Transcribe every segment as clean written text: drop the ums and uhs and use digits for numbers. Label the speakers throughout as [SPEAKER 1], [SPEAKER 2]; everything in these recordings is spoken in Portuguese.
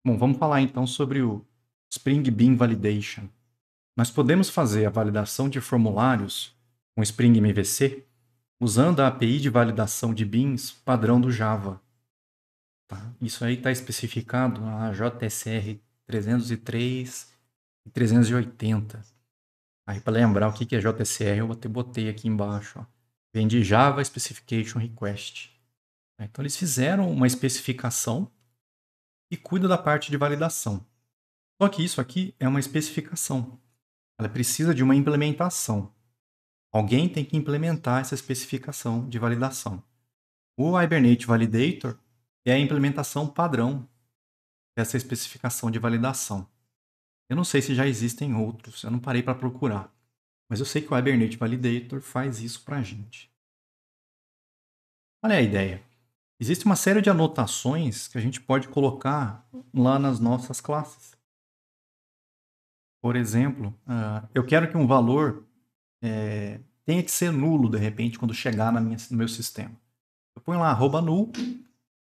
[SPEAKER 1] Bom, vamos falar então sobre o Spring Bean Validation. Nós podemos fazer a validação de formulários com Spring MVC usando a API de validação de beans padrão do Java. Tá? Isso aí está especificado na JSR 303 e 380. Aí, para lembrar o que é JSR, eu botei aqui embaixo. Ó. Vem de Java Specification Request. Então, eles fizeram uma especificação e cuida da parte de validação. Só que isso aqui é uma especificação. Ela precisa de uma implementação. Alguém tem que implementar essa especificação de validação. O Hibernate Validator é a implementação padrão dessa especificação de validação. Eu não sei se já existem outros, eu não parei para procurar. Mas eu sei que o Hibernate Validator faz isso para a gente. Olha a ideia. Existe uma série de anotações que a gente pode colocar lá nas nossas classes. Por exemplo, eu quero que um valor tenha que ser nulo, de repente, quando chegar no meu sistema. Eu ponho lá @null,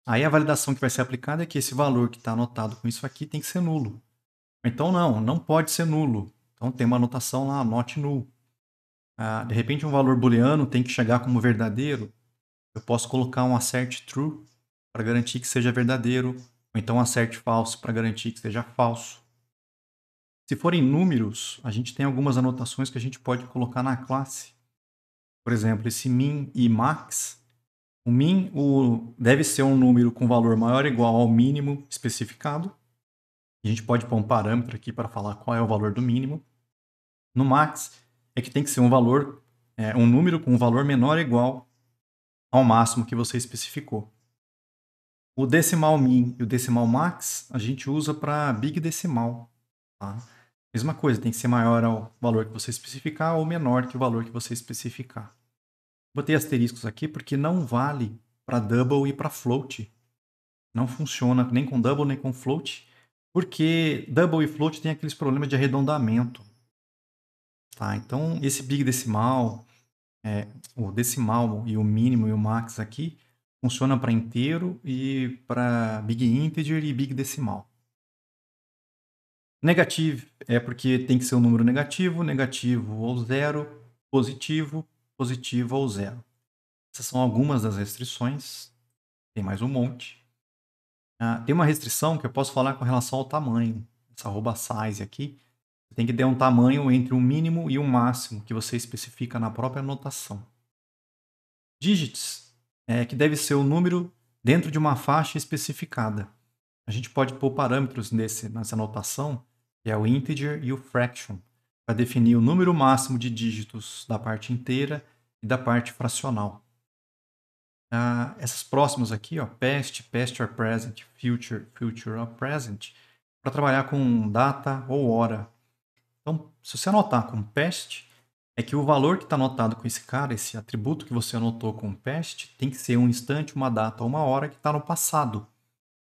[SPEAKER 1] aí a validação que vai ser aplicada é que esse valor que está anotado com isso aqui tem que ser nulo. Então não pode ser nulo. Então tem uma anotação lá, not null. De repente um valor booleano tem que chegar como verdadeiro. Eu posso colocar um assert true para garantir que seja verdadeiro, ou então um assert false para garantir que seja falso. Se forem números, a gente tem algumas anotações que a gente pode colocar na classe. Por exemplo, esse min e max. O min deve ser um número com valor maior ou igual ao mínimo especificado. A gente pode pôr um parâmetro aqui para falar qual é o valor do mínimo. No max, é que tem que ser um valor, um número com um valor menor ou igual ao máximo que você especificou. O decimal min e o decimal max a gente usa para big decimal. Tá? Mesma coisa, tem que ser maior ao valor que você especificar ou menor que o valor que você especificar. Botei asteriscos aqui porque não vale para double e para float. Não funciona nem com double nem com float, porque double e float tem aqueles problemas de arredondamento. Tá? Então, esse big decimal, o decimal e o mínimo e o max aqui, funciona para inteiro e para big integer e big decimal. Negative é porque tem que ser um número negativo, negativo ou zero, positivo, positivo ou zero. Essas são algumas das restrições, tem mais um monte. Tem uma restrição que eu posso falar com relação ao tamanho. Essa @size aqui, você tem que ter um tamanho entre o mínimo e o máximo que você especifica na própria anotação. Digits que deve ser o número dentro de uma faixa especificada. A gente pode pôr parâmetros nessa anotação, que é o integer e o fraction, para definir o número máximo de dígitos da parte inteira e da parte fracional. Essas próximas aqui, ó, past, past or present, future, future or present, para trabalhar com data ou hora. Então, se você anotar com past, é que o valor que está anotado com esse cara, esse atributo que você anotou com past, tem que ser um instante, uma data ou uma hora que está no passado.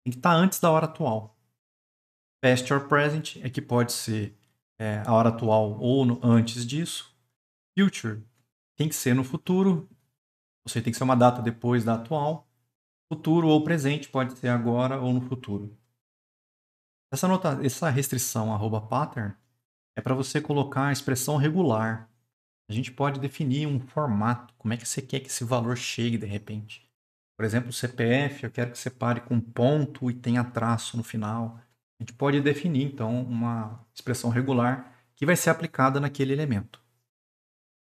[SPEAKER 1] Tem que estar antes da hora atual. Past or present é que pode ser a hora atual ou antes disso. Future tem que ser no futuro, ou seja, tem que ser uma data depois da atual. Futuro ou presente pode ser agora ou no futuro. Essa restrição @pattern é para você colocar a expressão regular. A gente pode definir um formato, como é que você quer que esse valor chegue de repente. Por exemplo, o CPF, eu quero que você pare com ponto e tenha traço no final. A gente pode definir, então, uma expressão regular que vai ser aplicada naquele elemento.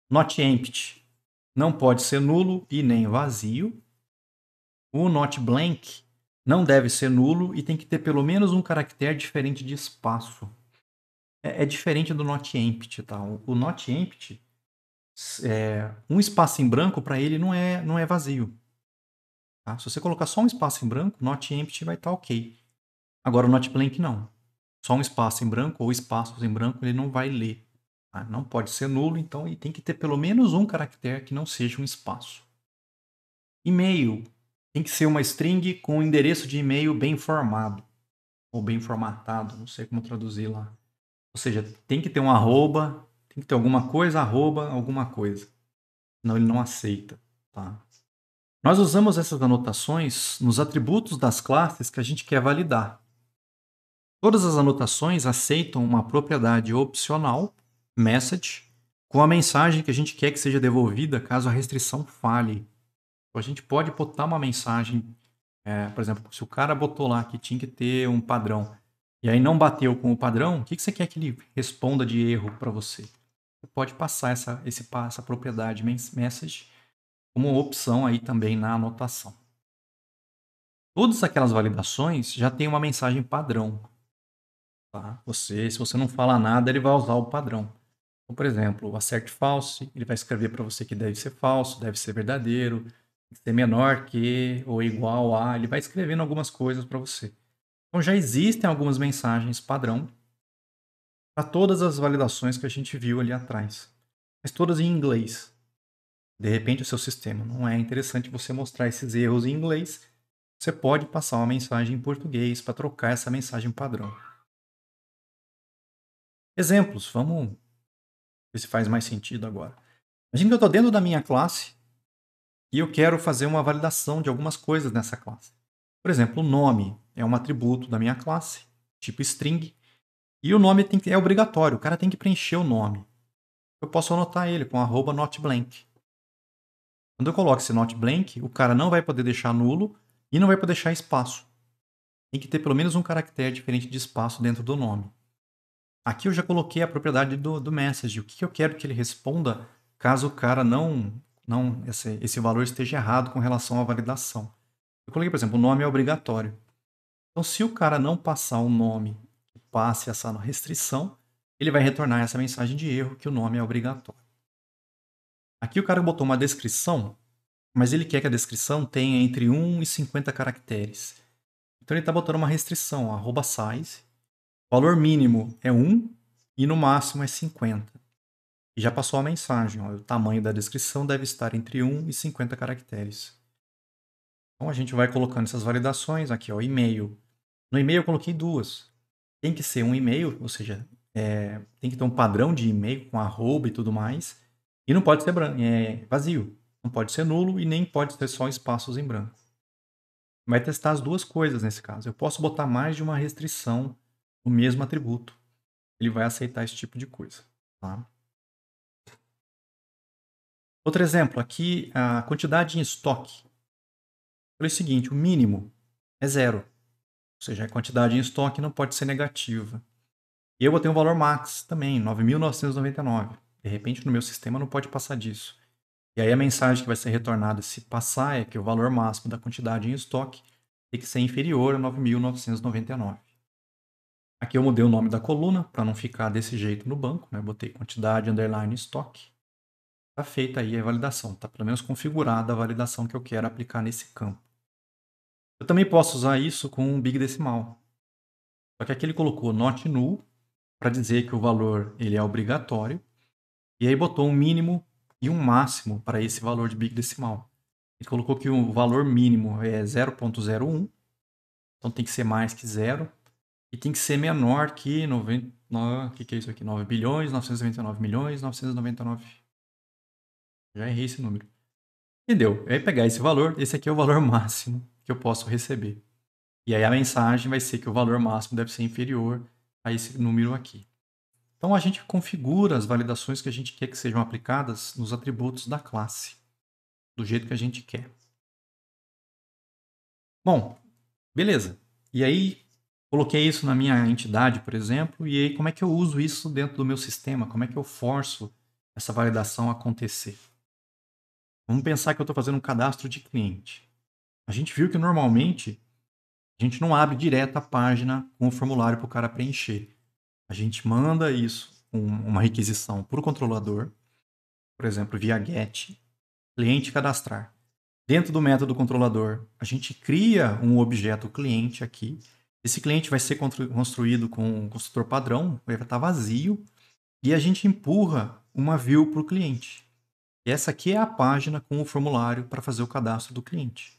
[SPEAKER 1] Not empty não pode ser nulo e nem vazio. O not blank não deve ser nulo e tem que ter pelo menos um caractere diferente de espaço. É diferente do not empty, tá? O not empty, um espaço em branco para ele não é vazio. Tá? Se você colocar só um espaço em branco, not empty vai estar ok. Agora o not blank não. Só um espaço em branco ou espaços em branco ele não vai ler. Tá? Não pode ser nulo, então e tem que ter pelo menos um caractere que não seja um espaço. E-mail tem que ser uma string com um endereço de e-mail bem formado ou bem formatado, não sei como traduzir lá. Ou seja, tem que ter um arroba, tem que ter alguma coisa, arroba, alguma coisa. Senão ele não aceita. Tá? Nós usamos essas anotações nos atributos das classes que a gente quer validar. Todas as anotações aceitam uma propriedade opcional, message, com a mensagem que a gente quer que seja devolvida caso a restrição falhe. Então, a gente pode botar uma mensagem, por exemplo, se o cara botou lá que tinha que ter um padrão, e aí não bateu com o padrão, o que você quer que ele responda de erro para você? Você pode passar essa propriedade message como opção aí também na anotação. Todas aquelas validações já têm uma mensagem padrão. Tá? Se você não fala nada, ele vai usar o padrão. Então, por exemplo, acerte false, ele vai escrever para você que deve ser falso, deve ser verdadeiro, tem que ser menor que ou igual a, ele vai escrevendo algumas coisas para você. Então já existem algumas mensagens padrão para todas as validações que a gente viu ali atrás, mas todas em inglês. De repente o seu sistema não é interessante você mostrar esses erros em inglês, você pode passar uma mensagem em português para trocar essa mensagem padrão. Exemplos, vamos ver se faz mais sentido agora. Imagina que eu estou dentro da minha classe e eu quero fazer uma validação de algumas coisas nessa classe. Por exemplo, o nome é um atributo da minha classe, tipo string, e o nome é obrigatório, o cara tem que preencher o nome. Eu posso anotar ele com @notBlank. Quando eu coloco esse notBlank, o cara não vai poder deixar nulo e não vai poder deixar espaço. Tem que ter pelo menos um caractere diferente de espaço dentro do nome. Aqui eu já coloquei a propriedade do message, o que eu quero que ele responda caso o cara esse valor esteja errado com relação à validação. Eu coloquei, por exemplo, o nome é obrigatório. Então, se o cara não passar o nome que passe essa restrição, ele vai retornar essa mensagem de erro que o nome é obrigatório. Aqui o cara botou uma descrição, mas ele quer que a descrição tenha entre 1 e 50 caracteres. Então ele está botando uma restrição, @size. O valor mínimo é 1 e no máximo é 50. E já passou a mensagem, ó, o tamanho da descrição deve estar entre 1 e 50 caracteres. Então a gente vai colocando essas validações aqui, ó, e-mail. No e-mail eu coloquei duas. Tem que ser um e-mail, ou seja, tem que ter um padrão de e-mail com arroba e tudo mais. E não pode ser vazio. Não pode ser nulo e nem pode ter só espaços em branco. Vai testar as duas coisas nesse caso. Eu posso botar mais de uma restrição no mesmo atributo. Ele vai aceitar esse tipo de coisa. Tá? Outro exemplo, aqui a quantidade em estoque. É o seguinte, o mínimo é 0. Ou seja, a quantidade em estoque não pode ser negativa. E eu botei um valor max também, 9.999. De repente, no meu sistema não pode passar disso. E aí a mensagem que vai ser retornada se passar é que o valor máximo da quantidade em estoque tem que ser inferior a 9.999. Aqui eu mudei o nome da coluna para não ficar desse jeito no banco, né? Botei quantidade underline estoque. Está feita aí a validação, está pelo menos configurada a validação que eu quero aplicar nesse campo. Eu também posso usar isso com um big decimal. Só que aqui ele colocou not null para dizer que o valor ele é obrigatório e aí botou um mínimo e um máximo para esse valor de big decimal. Ele colocou que o valor mínimo é 0.01, então tem que ser mais que 0 e tem que ser menor que 90, que é isso aqui? 9 bilhões, 999 milhões, 999. Já errei esse número. Entendeu? Eu ia pegar esse valor, esse aqui é o valor máximo que eu posso receber. E aí a mensagem vai ser que o valor máximo deve ser inferior a esse número aqui. Então a gente configura as validações que a gente quer que sejam aplicadas nos atributos da classe, do jeito que a gente quer. Bom, beleza. E aí coloquei isso na minha entidade, por exemplo, e aí como é que eu uso isso dentro do meu sistema? Como é que eu forço essa validação a acontecer? Vamos pensar que eu estou fazendo um cadastro de cliente. A gente viu que normalmente a gente não abre direto a página com o formulário para o cara preencher. A gente manda isso com uma requisição para o controlador, por exemplo, via get, cliente cadastrar. Dentro do método controlador, a gente cria um objeto cliente aqui. Esse cliente vai ser construído com um construtor padrão, vai estar vazio, e a gente empurra uma view para o cliente. E essa aqui é a página com o formulário para fazer o cadastro do cliente.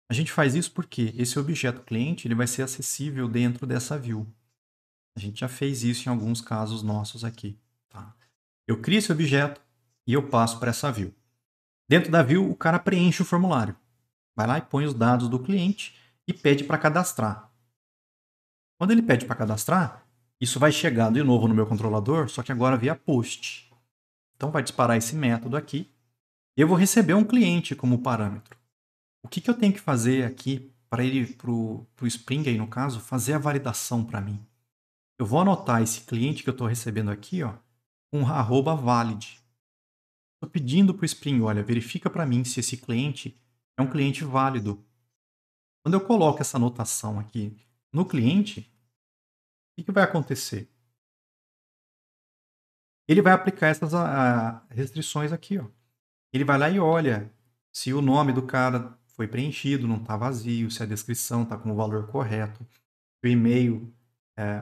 [SPEAKER 1] A gente faz isso porque esse objeto cliente ele vai ser acessível dentro dessa view. A gente já fez isso em alguns casos nossos aqui. Tá? Eu crio esse objeto e eu passo para essa view. Dentro da view, o cara preenche o formulário. Vai lá e põe os dados do cliente e pede para cadastrar. Quando ele pede para cadastrar, isso vai chegar de novo no meu controlador, só que agora via POST. Então vai disparar esse método aqui. Eu vou receber um cliente como parâmetro. O que eu tenho que fazer aqui para ele, para o Spring, aí no caso, fazer a validação para mim? Eu vou anotar esse cliente que eu estou recebendo aqui, ó, com @valid. Estou pedindo para o Spring, olha, verifica para mim se esse cliente é um cliente válido. Quando eu coloco essa anotação aqui no cliente, o que vai acontecer? Ele vai aplicar essas restrições aqui, ó. Ele vai lá e olha se o nome do cara foi preenchido, não está vazio, se a descrição está com o valor correto, se o e-mail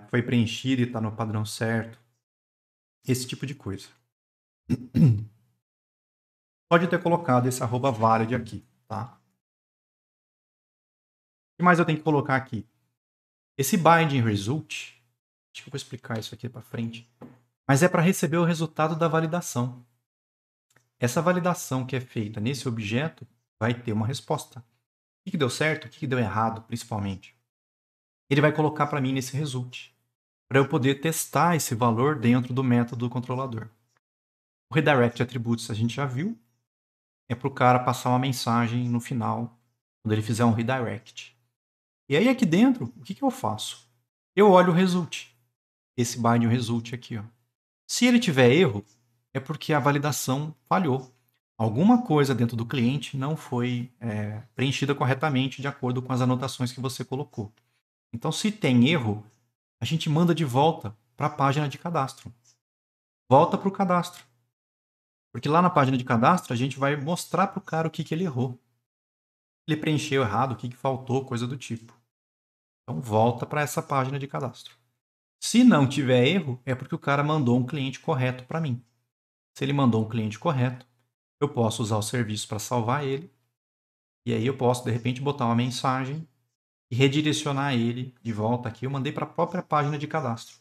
[SPEAKER 1] foi preenchido e está no padrão certo, esse tipo de coisa. Pode ter colocado esse @valid aqui, tá? O que mais eu tenho que colocar aqui? Esse binding result, acho que eu vou explicar isso aqui para frente, mas é para receber o resultado da validação. Essa validação que é feita nesse objeto vai ter uma resposta. O que deu certo, o que deu errado, principalmente. Ele vai colocar para mim nesse result, para eu poder testar esse valor dentro do método do controlador. O redirect attributes a gente já viu, é para o cara passar uma mensagem no final, quando ele fizer um redirect. E aí aqui dentro, o que eu faço? Eu olho o result, esse bind result aqui. Ó. Se ele tiver erro, é porque a validação falhou. Alguma coisa dentro do cliente não foi preenchida corretamente de acordo com as anotações que você colocou. Então, se tem erro, a gente manda de volta para a página de cadastro. Volta para o cadastro. Porque lá na página de cadastro, a gente vai mostrar para o cara o que ele errou. Ele preencheu errado, o que faltou, coisa do tipo. Então, volta para essa página de cadastro. Se não tiver erro, é porque o cara mandou um cliente correto para mim. Se ele mandou um cliente correto, eu posso usar o serviço para salvar ele. E aí eu posso, de repente, botar uma mensagem e redirecionar ele de volta aqui. Eu mandei para a própria página de cadastro.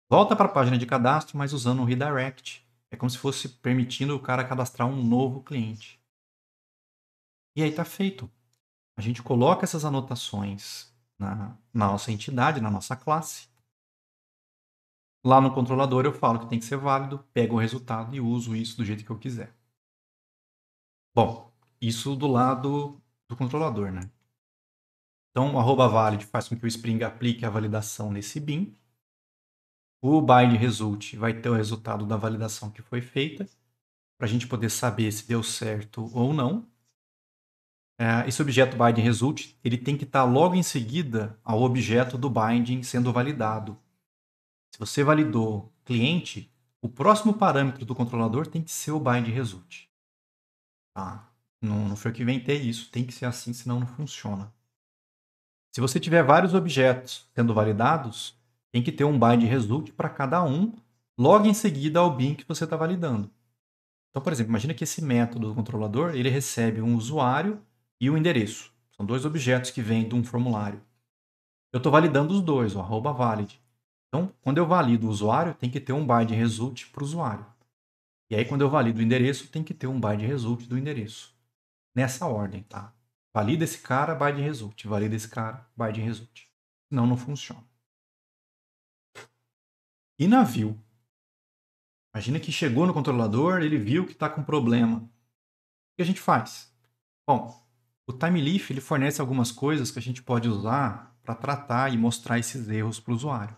[SPEAKER 1] Volta para a página de cadastro, mas usando um redirect. É como se fosse permitindo o cara cadastrar um novo cliente. E aí está feito. A gente coloca essas anotações na nossa entidade, na nossa classe. Lá no controlador eu falo que tem que ser válido, pego o resultado e uso isso do jeito que eu quiser. Bom, isso do lado do controlador, né? Então, o @valid faz com que o Spring aplique a validação nesse bin. O bind result vai ter o resultado da validação que foi feita, para a gente poder saber se deu certo ou não. Esse objeto bind result ele tem que estar logo em seguida ao objeto do binding sendo validado. Se você validou cliente, o próximo parâmetro do controlador tem que ser o bind result. Tá? Não foi eu que inventei isso, tem que ser assim, senão não funciona. Se você tiver vários objetos sendo validados, tem que ter um bind result para cada um, logo em seguida ao bin que você está validando. Então, por exemplo, imagina que esse método do controlador ele recebe um usuário e um endereço. São dois objetos que vêm de um formulário. Eu estou validando os dois, o @valid. Então, quando eu valido o usuário, tem que ter um bind result para o usuário. E aí, quando eu valido o endereço, tem que ter um bind result do endereço. Nessa ordem, tá? Valida esse cara, bind result. Valida esse cara, bind result. Senão não funciona. E na view? Imagina que chegou no controlador, ele viu que está com problema. O que a gente faz? Bom, o TimeLeaf ele fornece algumas coisas que a gente pode usar para tratar e mostrar esses erros para o usuário.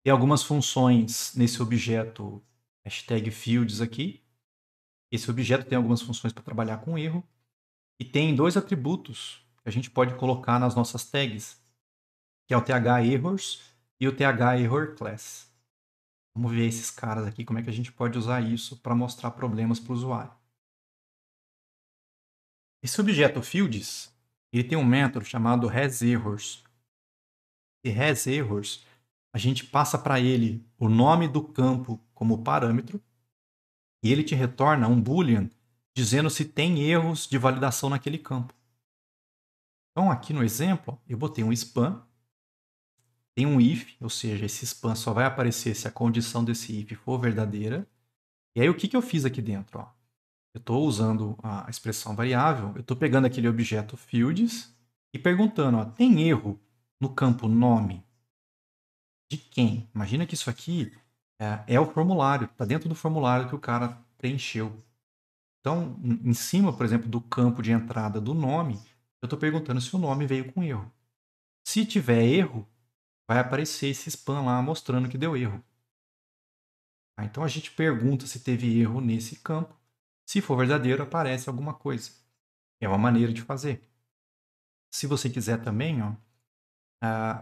[SPEAKER 1] Tem algumas funções nesse objeto #fields aqui. Esse objeto tem algumas funções para trabalhar com erro. E tem dois atributos que a gente pode colocar nas nossas tags, que é o TH_errors e o TH_error_class. Vamos ver esses caras aqui, como é que a gente pode usar isso para mostrar problemas para o usuário. Esse objeto fields, ele tem um método chamado hasErrors. E hasErrors, a gente passa para ele o nome do campo como parâmetro e ele te retorna um boolean dizendo se tem erros de validação naquele campo. Então, aqui no exemplo, eu botei um span, tem um if, ou seja, esse span só vai aparecer se a condição desse if for verdadeira. E aí, o que eu fiz aqui dentro? Ó? Eu estou usando a expressão variável, eu estou pegando aquele objeto fields e perguntando, ó, tem erro no campo nome? De quem? Imagina que isso aqui é o formulário, está dentro do formulário que o cara preencheu. Então, em cima, por exemplo, do campo de entrada do nome, eu estou perguntando se o nome veio com erro. Se tiver erro, vai aparecer esse spam lá mostrando que deu erro. Então a gente pergunta se teve erro nesse campo. Se for verdadeiro, aparece alguma coisa. É uma maneira de fazer. Se você quiser também, ó,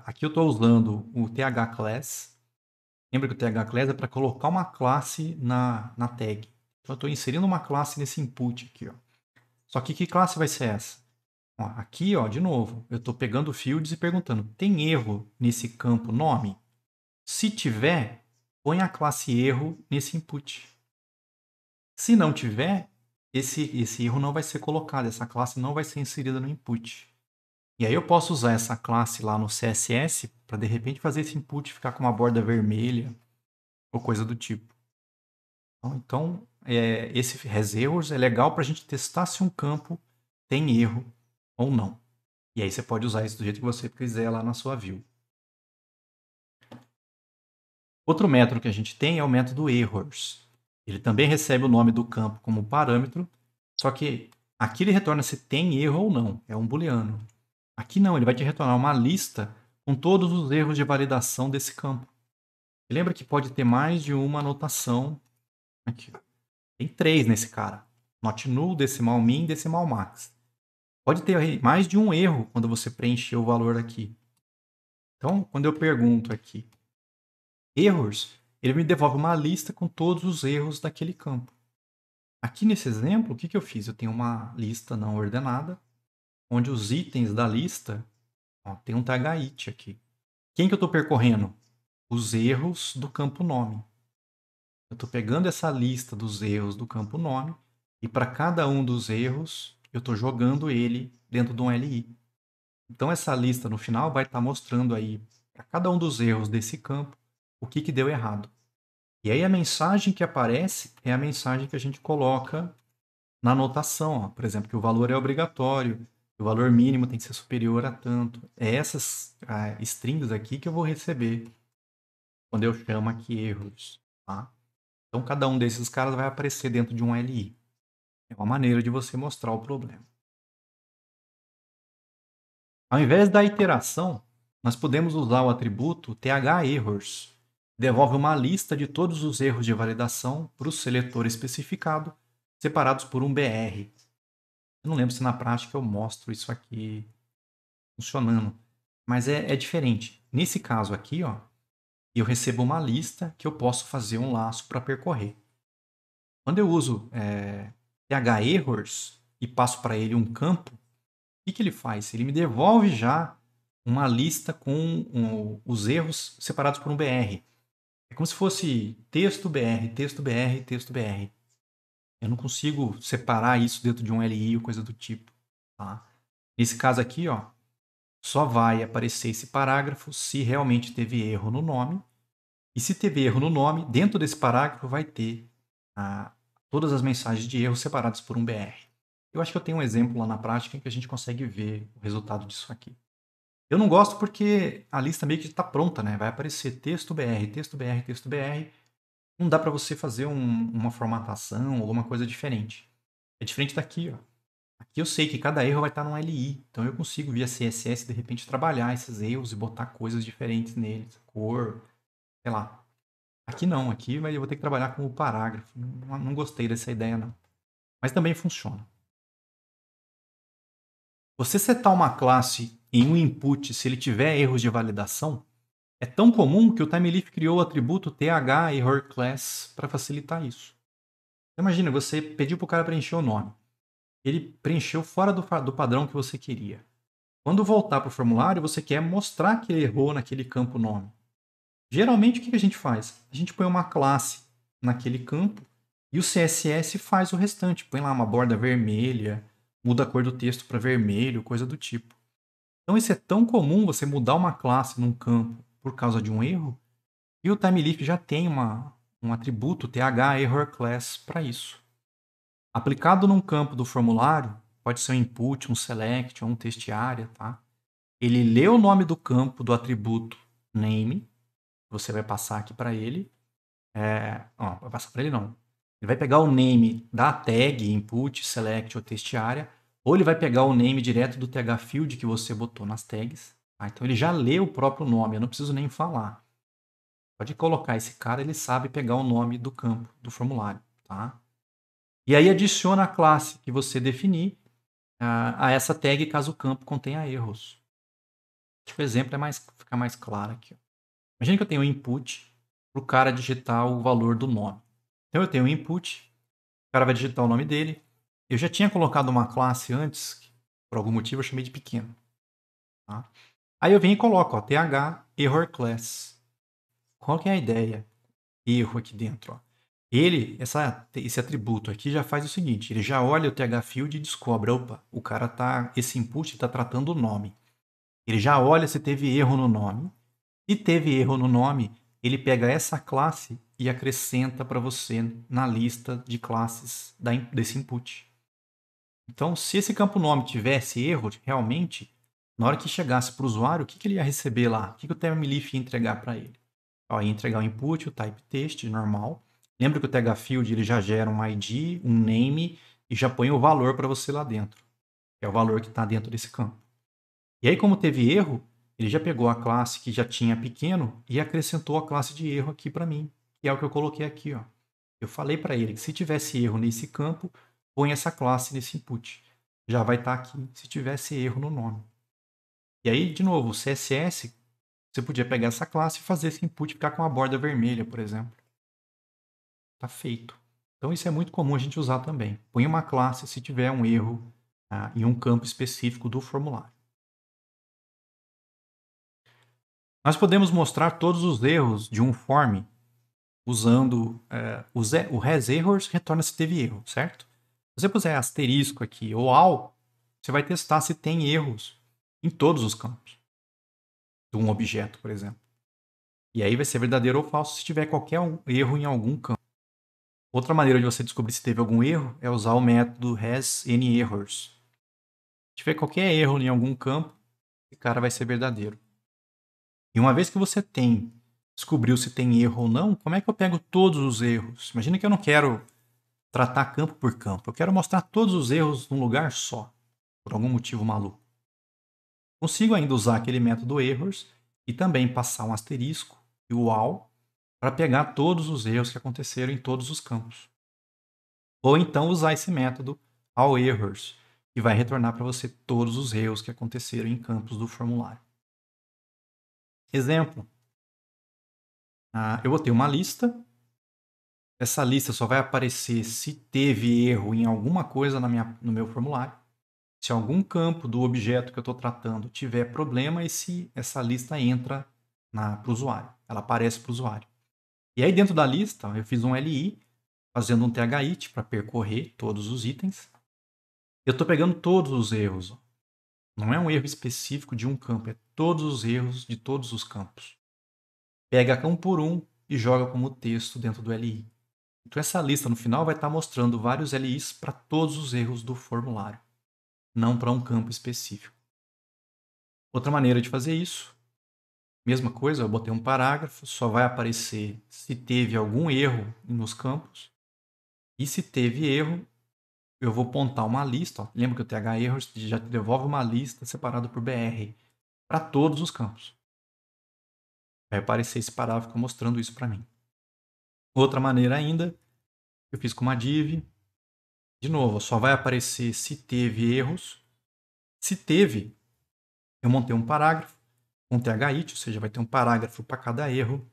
[SPEAKER 1] aqui eu estou usando o thclass. Lembra que o thclass é para colocar uma classe na tag. Então eu estou inserindo uma classe nesse input aqui. Ó. Só que classe vai ser essa? Ó, aqui, ó, de novo, eu estou pegando fields e perguntando, tem erro nesse campo nome? Se tiver, põe a classe erro nesse input. Se não tiver, esse erro não vai ser colocado, essa classe não vai ser inserida no input. E aí eu posso usar essa classe lá no CSS para de repente fazer esse input ficar com uma borda vermelha ou coisa do tipo. Então esse hasErrors é legal para a gente testar se um campo tem erro ou não. E aí você pode usar isso do jeito que você quiser lá na sua view. Outro método que a gente tem é o método errors. Ele também recebe o nome do campo como parâmetro, só que aqui ele retorna se tem erro ou não, é um booleano. Aqui não, ele vai te retornar uma lista com todos os erros de validação desse campo. E lembra que pode ter mais de uma anotação aqui. Tem 3 nesse cara. Not null, decimal min, decimal max. Pode ter mais de um erro quando você preencher o valor aqui. Então, quando eu pergunto aqui errors, ele me devolve uma lista com todos os erros daquele campo. Aqui nesse exemplo, o que eu fiz? Eu tenho uma lista não ordenada, onde os itens da lista, ó, tem um thit aqui. Quem que eu estou percorrendo? Os erros do campo nome. Eu estou pegando essa lista dos erros do campo nome e para cada um dos erros eu estou jogando ele dentro de um LI. Então essa lista no final vai estar mostrando aí para cada um dos erros desse campo o que deu errado. E aí a mensagem que aparece é a mensagem que a gente coloca na anotação. Ó. Por exemplo, que o valor é obrigatório, que o valor mínimo tem que ser superior a tanto. É essas strings aqui que eu vou receber quando eu chamo aqui erros. Tá? Então cada um desses caras vai aparecer dentro de um LI. É uma maneira de você mostrar o problema. Ao invés da iteração, nós podemos usar o atributo thErrors. Devolve uma lista de todos os erros de validação para o seletor especificado, separados por um BR. Eu não lembro se na prática eu mostro isso aqui funcionando, mas é diferente. Nesse caso aqui, ó, eu recebo uma lista que eu posso fazer um laço para percorrer. Quando eu uso thErrors e passo para ele um campo, o que ele faz? Ele me devolve já uma lista com os erros separados por um BR. É como se fosse texto BR, texto BR, texto BR. Eu não consigo separar isso dentro de um LI ou coisa do tipo. Tá? Nesse caso aqui, ó, só vai aparecer esse parágrafo se realmente teve erro no nome. E se teve erro no nome, dentro desse parágrafo vai ter todas as mensagens de erro separadas por um BR. Eu acho que eu tenho um exemplo lá na prática em que a gente consegue ver o resultado disso aqui. Eu não gosto porque a lista meio que está pronta, né? Vai aparecer texto BR, texto BR, texto BR. Não dá para você fazer uma formatação, alguma coisa diferente. É diferente daqui, ó. Aqui eu sei que cada erro vai estar num LI, então eu consigo via CSS de repente trabalhar esses erros e botar coisas diferentes neles, cor, sei lá. Aqui não, aqui eu vou ter que trabalhar com o parágrafo. Não gostei dessa ideia não. Mas também funciona. Você setar uma classe em um input se ele tiver erros de validação é tão comum que o TimeLeaf criou o atributo thErrorClass para facilitar isso. Imagina, você pediu para o cara preencher o nome. Ele preencheu fora do padrão que você queria. Quando voltar para o formulário, você quer mostrar que ele errou naquele campo nome. Geralmente, o que a gente faz? A gente põe uma classe naquele campo e o CSS faz o restante. Põe lá uma borda vermelha, muda a cor do texto para vermelho, coisa do tipo. Então, isso é tão comum você mudar uma classe num campo por causa de um erro, e o TimeLeaf já tem um atributo thErrorClass para isso. Aplicado num campo do formulário, pode ser um input, um select ou um textArea, tá? Ele lê o nome do campo do atributo name Você vai passar aqui para ele. Vai passar para ele não. Ele vai pegar o name da tag, input, select ou test area, ou ele vai pegar o name direto do TH field que você botou nas tags. Tá? Então ele já lê o próprio nome, eu não preciso nem falar. Pode colocar esse cara, ele sabe pegar o nome do campo do formulário. Tá? E aí adiciona a classe que você definir a essa tag caso o campo contenha erros. Acho que o exemplo fica mais claro aqui. Imagina que eu tenho um input para o cara digitar o valor do nome. Então eu tenho um input, o cara vai digitar o nome dele. Eu já tinha colocado uma classe antes, por algum motivo eu chamei de pequeno. Tá? Aí eu venho e coloco, ó, th error class. Qual que é a ideia? Erro aqui dentro. Ó. Esse atributo aqui já faz o seguinte, ele já olha o th field e descobre, opa, esse input está tratando o nome. Ele já olha se teve erro no nome. Se teve erro no nome, ele pega essa classe e acrescenta para você na lista de classes desse input. Então, se esse campo nome tivesse erro, realmente, na hora que chegasse para o usuário, o que ele ia receber lá? O que o ThermLeaf ia entregar para ele? Ó, ia entregar o input, o type text normal. Lembra que o THField ele já gera um ID, um name e já põe o valor para você lá dentro. Que é o valor que está dentro desse campo. E aí, como teve erro, ele já pegou a classe que já tinha pequeno e acrescentou a classe de erro aqui para mim, que é o que eu coloquei aqui. Ó. Eu falei para ele que se tivesse erro nesse campo, põe essa classe nesse input. Já vai estar aqui se tivesse erro no nome. E aí, de novo, o CSS, você podia pegar essa classe e fazer esse input ficar com a borda vermelha, por exemplo. Está feito. Então, isso é muito comum a gente usar também. Põe uma classe se tiver um erro em um campo específico do formulário. Nós podemos mostrar todos os erros de um form usando o hasErrors retorna se teve erro, certo? Se você puser asterisco aqui ou all, você vai testar se tem erros em todos os campos de um objeto, por exemplo. E aí vai ser verdadeiro ou falso se tiver qualquer erro em algum campo. Outra maneira de você descobrir se teve algum erro é usar o método hasAnyErrors. Se tiver qualquer erro em algum campo, esse cara vai ser verdadeiro. E uma vez que você descobriu se tem erro ou não, como é que eu pego todos os erros? Imagina que eu não quero tratar campo por campo. Eu quero mostrar todos os erros num lugar só, por algum motivo maluco. Consigo ainda usar aquele método errors e também passar um asterisco e o all para pegar todos os erros que aconteceram em todos os campos. Ou então usar esse método allErrors, que vai retornar para você todos os erros que aconteceram em campos do formulário. Exemplo. Eu vou ter uma lista. Essa lista só vai aparecer se teve erro em alguma coisa no meu formulário. Se algum campo do objeto que eu estou tratando tiver problema, essa lista entra para o usuário. Ela aparece para o usuário. E aí dentro da lista, eu fiz um LI, fazendo um thit para percorrer todos os itens. Eu estou pegando todos os erros. Não é um erro específico de um campo, é todos os erros de todos os campos. Pega um por um e joga como texto dentro do LI. Então essa lista no final vai estar mostrando vários LIs para todos os erros do formulário, não para um campo específico. Outra maneira de fazer isso, mesma coisa, eu botei um parágrafo, só vai aparecer se teve algum erro nos campos. E se teve erro, eu vou apontar uma lista. Ó. Lembra que o TH-Errors já devolve uma lista separada por BR para todos os campos. Vai aparecer esse parágrafo mostrando isso para mim. Outra maneira ainda, eu fiz com uma div. De novo, só vai aparecer se teve erros. Se teve, eu montei um parágrafo com thit, ou seja, vai ter um parágrafo para cada erro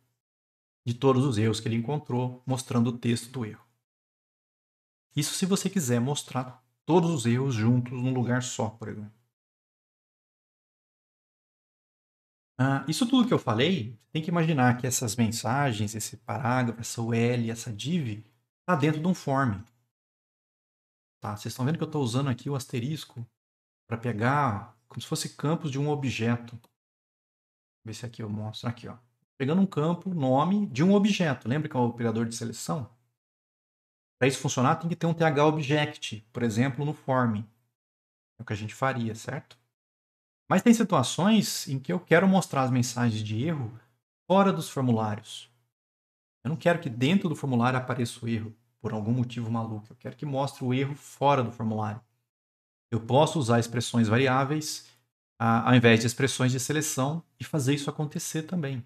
[SPEAKER 1] de todos os erros que ele encontrou, mostrando o texto do erro. Isso se você quiser mostrar todos os erros juntos num lugar só, por exemplo. Isso tudo que eu falei, tem que imaginar que essas mensagens, esse parágrafo, essa UL, essa div, está dentro de um form. Tá? Vocês estão vendo que eu estou usando aqui o asterisco para pegar como se fosse campos de um objeto. Vou ver se aqui eu mostro. Aqui, ó. Pegando um campo, nome de um objeto. Lembra que é o operador de seleção? Para isso funcionar, tem que ter um TH-Object, por exemplo, no form. É o que a gente faria, certo? Mas tem situações em que eu quero mostrar as mensagens de erro fora dos formulários. Eu não quero que dentro do formulário apareça o erro, por algum motivo maluco. Eu quero que mostre o erro fora do formulário. Eu posso usar expressões variáveis ao invés de expressões de seleção e fazer isso acontecer também.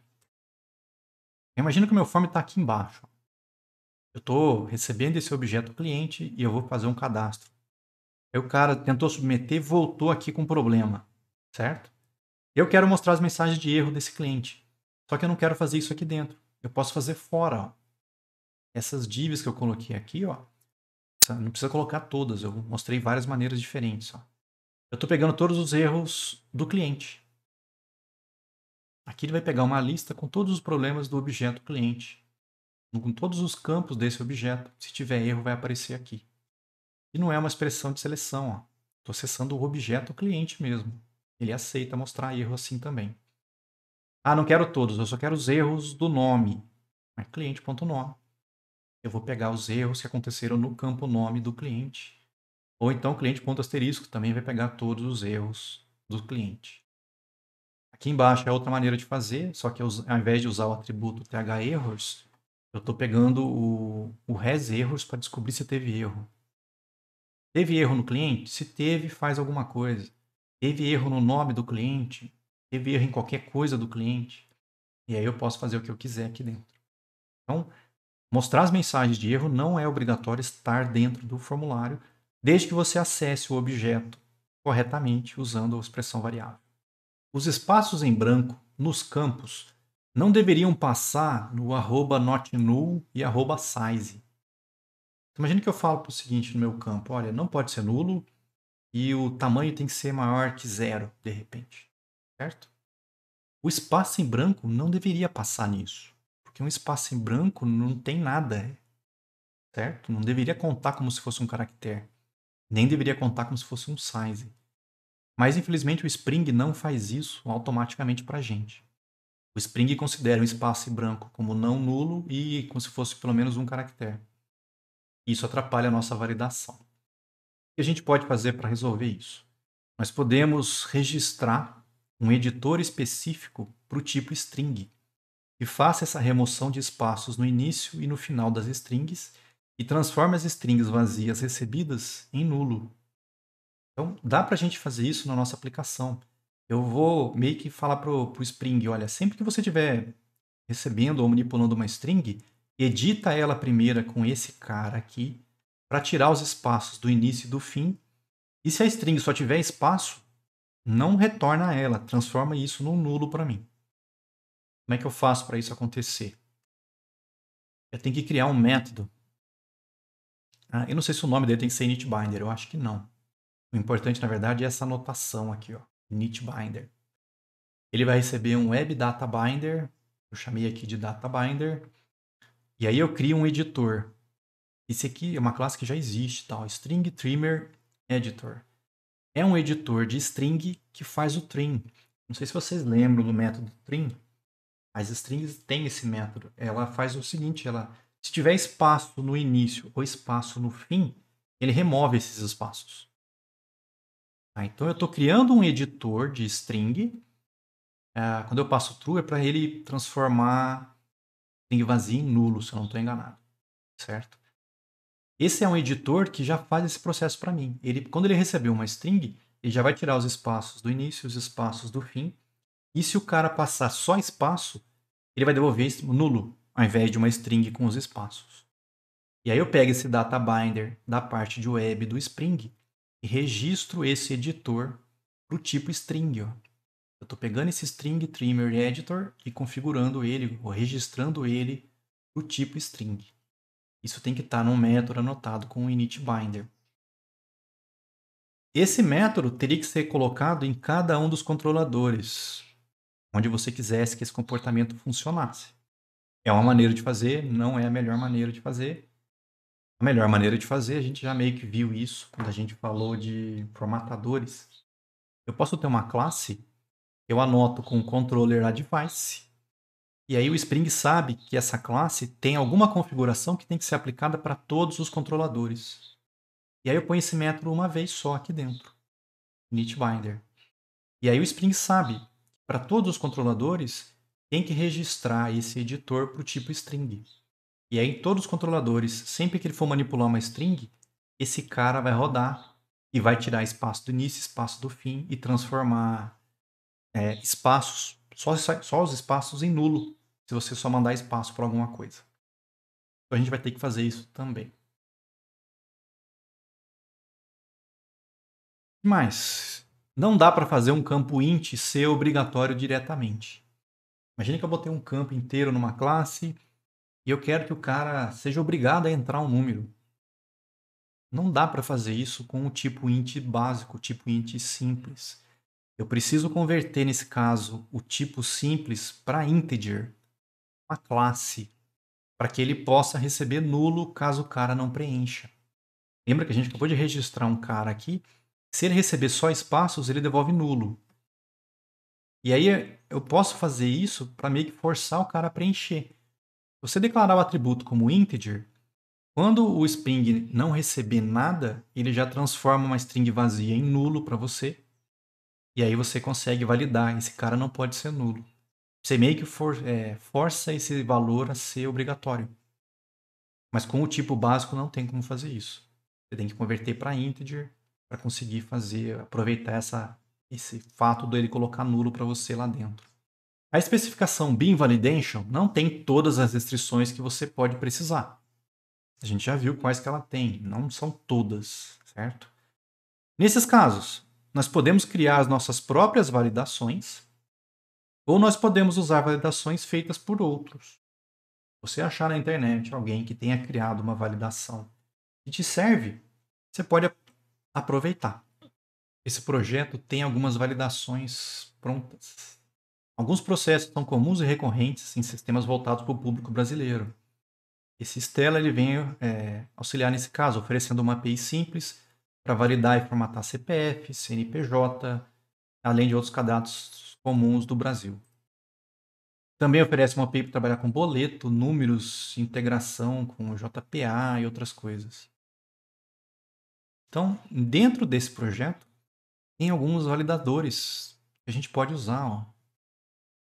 [SPEAKER 1] Imagina que o meu form está aqui embaixo. Eu estou recebendo esse objeto cliente e eu vou fazer um cadastro. Aí o cara tentou submeter e voltou aqui com problema, certo? Eu quero mostrar as mensagens de erro desse cliente. Só que eu não quero fazer isso aqui dentro. Eu posso fazer fora. Ó. Essas divs que eu coloquei aqui, ó, não precisa colocar todas. Eu mostrei várias maneiras diferentes. Ó. Eu estou pegando todos os erros do cliente. Aqui ele vai pegar uma lista com todos os problemas do objeto cliente. Com todos os campos desse objeto. Se tiver erro, vai aparecer aqui. E não é uma expressão de seleção. Estou acessando o objeto cliente mesmo. Ele aceita mostrar erro assim também. Ah, não quero todos, eu só quero os erros do nome. Cliente.nome. Eu vou pegar os erros que aconteceram no campo nome do cliente. Ou então cliente.asterisco também vai pegar todos os erros do cliente. Aqui embaixo é outra maneira de fazer, só que ao invés de usar o atributo TH_errors, eu estou pegando o hasErrors para descobrir se teve erro. Teve erro no cliente? Se teve, faz alguma coisa. Teve erro no nome do cliente? Teve erro em qualquer coisa do cliente? E aí eu posso fazer o que eu quiser aqui dentro. Então, mostrar as mensagens de erro não é obrigatório estar dentro do formulário, desde que você acesse o objeto corretamente usando a expressão variável. Os espaços em branco nos campos não deveriam passar no @notNull e @size. Imagina que eu falo para o seguinte no meu campo, olha, não pode ser nulo e o tamanho tem que ser maior que 0, de repente, certo? O espaço em branco não deveria passar nisso, porque um espaço em branco não tem nada, certo? Não deveria contar como se fosse um caractere, nem deveria contar como se fosse um size. Mas infelizmente o Spring não faz isso automaticamente para a gente. O Spring considera um espaço em branco como não nulo e como se fosse pelo menos um caractere. Isso atrapalha a nossa validação. O que a gente pode fazer para resolver isso? Nós podemos registrar um editor específico para o tipo string, que faça essa remoção de espaços no início e no final das strings e transforme as strings vazias recebidas em nulo. Então, dá para a gente fazer isso na nossa aplicação. Eu vou meio que falar para o Spring, olha, sempre que você estiver recebendo ou manipulando uma string, edita ela primeiro com esse cara aqui, para tirar os espaços do início e do fim. E se a string só tiver espaço, não retorna ela, transforma isso num nulo para mim. Como é que eu faço para isso acontecer? Eu tenho que criar um método. Eu não sei se o nome dele tem que ser initBinder, eu acho que não. O importante, na verdade, é essa anotação aqui, ó, initBinder. Ele vai receber um web_data_binder, eu chamei aqui de data_binder, e aí eu crio um editor. Esse aqui é uma classe que já existe, tal, string trimmer editor. É um editor de string que faz o trim. Não sei se vocês lembram do método trim. As strings têm esse método. Ela faz o seguinte, se tiver espaço no início ou espaço no fim, ele remove esses espaços. Então eu estou criando um editor de string. Quando eu passo true é para ele transformar string vazia em nulo, se eu não estou enganado. Certo? Esse é um editor que já faz esse processo para mim. Quando ele receber uma string, ele já vai tirar os espaços do início e os espaços do fim. E se o cara passar só espaço, ele vai devolver esse nulo, ao invés de uma string com os espaços. E aí eu pego esse data binder da parte de web do Spring e registro esse editor para o tipo string. Ó. Eu estou pegando esse string trimmer editor e configurando ele, ou registrando ele para o tipo string. Isso tem que estar num método anotado com o initBinder. Esse método teria que ser colocado em cada um dos controladores, onde você quisesse que esse comportamento funcionasse. É uma maneira de fazer, não é a melhor maneira de fazer. A melhor maneira de fazer, a gente já meio que viu isso quando a gente falou de formatadores. Eu posso ter uma classe, eu anoto com o controller a device, e aí o Spring sabe que essa classe tem alguma configuração que tem que ser aplicada para todos os controladores. E aí eu ponho esse método uma vez só aqui dentro, initBinder. E aí o Spring sabe, para todos os controladores, tem que registrar esse editor para o tipo string. E aí, em todos os controladores, sempre que ele for manipular uma string, esse cara vai rodar e vai tirar espaço do início, espaço do fim e transformar espaços, só os espaços em nulo, se você só mandar espaço para alguma coisa. Então a gente vai ter que fazer isso também. Mas não dá para fazer um campo int ser obrigatório diretamente. Imagine que eu botei um campo inteiro numa classe e eu quero que o cara seja obrigado a entrar um número. Não dá para fazer isso com o tipo int básico, o tipo int simples. Eu preciso converter, nesse caso, o tipo simples para integer, uma classe, para que ele possa receber nulo caso o cara não preencha. Lembra que a gente acabou de registrar um cara aqui? Se ele receber só espaços, ele devolve nulo. E aí eu posso fazer isso para meio que forçar o cara a preencher. Você declarar o atributo como integer, quando o Spring não receber nada, ele já transforma uma string vazia em nulo para você. E aí você consegue validar. Esse cara não pode ser nulo. Você meio que força esse valor a ser obrigatório. Mas com o tipo básico não tem como fazer isso. Você tem que converter para integer para conseguir aproveitar esse fato dele colocar nulo para você lá dentro. A especificação Bean Validation não tem todas as restrições que você pode precisar. A gente já viu quais que ela tem, não são todas, certo? Nesses casos, nós podemos criar as nossas próprias validações ou nós podemos usar validações feitas por outros. Você achar na internet alguém que tenha criado uma validação que te serve, você pode aproveitar. Esse projeto tem algumas validações prontas. Alguns processos são comuns e recorrentes em sistemas voltados para o público brasileiro. Esse Stella ele vem auxiliar nesse caso, oferecendo uma API simples para validar e formatar CPF, CNPJ, além de outros cadastros comuns do Brasil. Também oferece uma API para trabalhar com boleto, números, integração com o JPA e outras coisas. Então, dentro desse projeto, tem alguns validadores que a gente pode usar. Ó.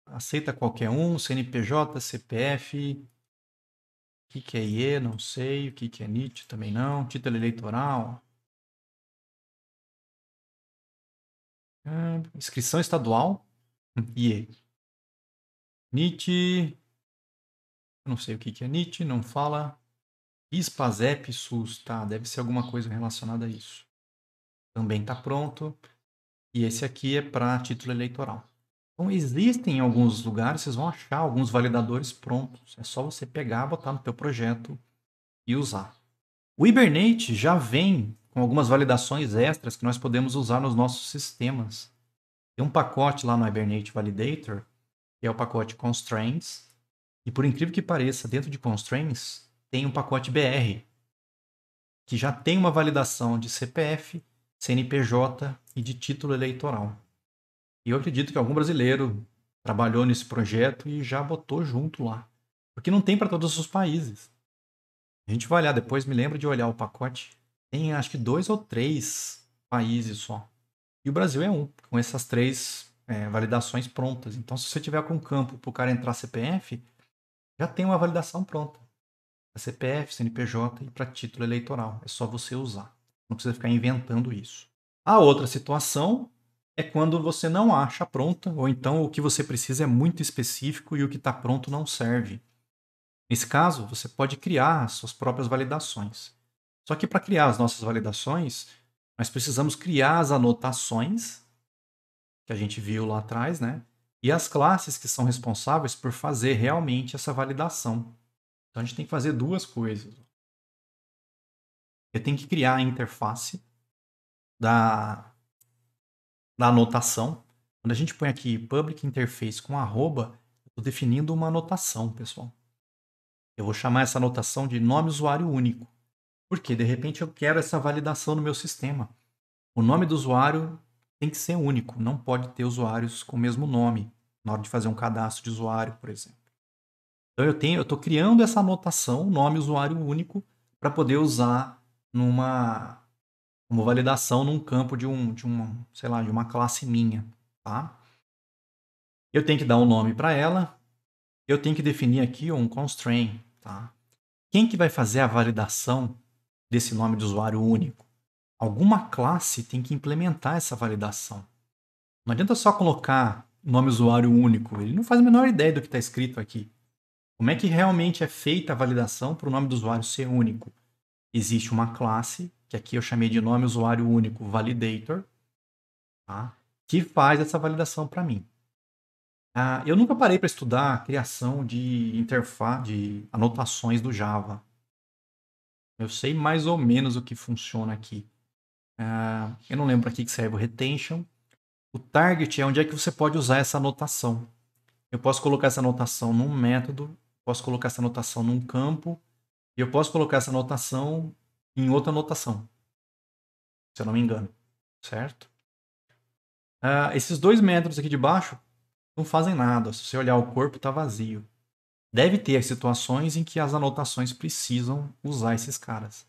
[SPEAKER 1] Aceita qualquer um, CNPJ, CPF, o que é IE, não sei, o que é NIT, também não, título eleitoral, inscrição estadual, IE. NIT, não sei o que é NIT, não fala. ISPASEP, SUS, tá, deve ser alguma coisa relacionada a isso. Também está pronto. E esse aqui é para título eleitoral. Então, existem em alguns lugares, vocês vão achar alguns validadores prontos. É só você pegar, botar no teu projeto e usar. O Hibernate já vem com algumas validações extras que nós podemos usar nos nossos sistemas. Tem um pacote lá no Hibernate Validator, que é o pacote Constraints. E por incrível que pareça, dentro de Constraints tem um pacote BR, que já tem uma validação de CPF, CNPJ e de título eleitoral. E eu acredito que algum brasileiro trabalhou nesse projeto e já botou junto lá. Porque não tem para todos os países. A gente vai olhar depois, me lembro de olhar o pacote. Tem acho que 2 ou 3 países só. E o Brasil é um, com essas 3 validações prontas. Então, se você tiver com um campo para o cara entrar CPF, já tem uma validação pronta. Para CPF, CNPJ e para título eleitoral. É só você usar. Não precisa ficar inventando isso. A outra situação é quando você não acha pronta, ou então o que você precisa é muito específico e o que está pronto não serve. Nesse caso, você pode criar as suas próprias validações. Só que para criar as nossas validações, nós precisamos criar as anotações que a gente viu lá atrás, né? E as classes que são responsáveis por fazer realmente essa validação. Então a gente tem que fazer duas coisas. Eu tenho que criar a interface da anotação. Quando a gente põe aqui public interface com arroba, eu estou definindo uma anotação, pessoal. Eu vou chamar essa anotação de nome usuário único. Porque de repente eu quero essa validação no meu sistema. O nome do usuário tem que ser único, não pode ter usuários com o mesmo nome na hora de fazer um cadastro de usuário, por exemplo. Então eu estou criando essa anotação, nome usuário único, para poder usar como validação num campo de uma classe minha, tá? Eu tenho que dar um nome para ela eu tenho que definir aqui um constraint, tá? Quem que vai fazer a validação desse nome de usuário único? Alguma classe tem que implementar essa validação. Não adianta só colocar nome usuário único, ele não faz a menor ideia do que está escrito aqui. Como é que realmente é feita a validação para o nome do usuário ser único? Existe uma classe, que aqui eu chamei de nome usuário único validator, tá? Que faz essa validação para mim. Eu nunca parei para estudar a criação de interface, de anotações do Java. Eu sei mais ou menos o que funciona aqui. Eu não lembro para que serve o retention. O target é onde é que você pode usar essa anotação. Eu posso colocar essa anotação num método, posso colocar essa anotação num campo, e eu posso colocar essa anotação em outra anotação, se eu não me engano, certo? Esses dois métodos aqui de baixo não fazem nada. Se você olhar o corpo, está vazio. Deve ter as situações em que as anotações precisam usar esses caras.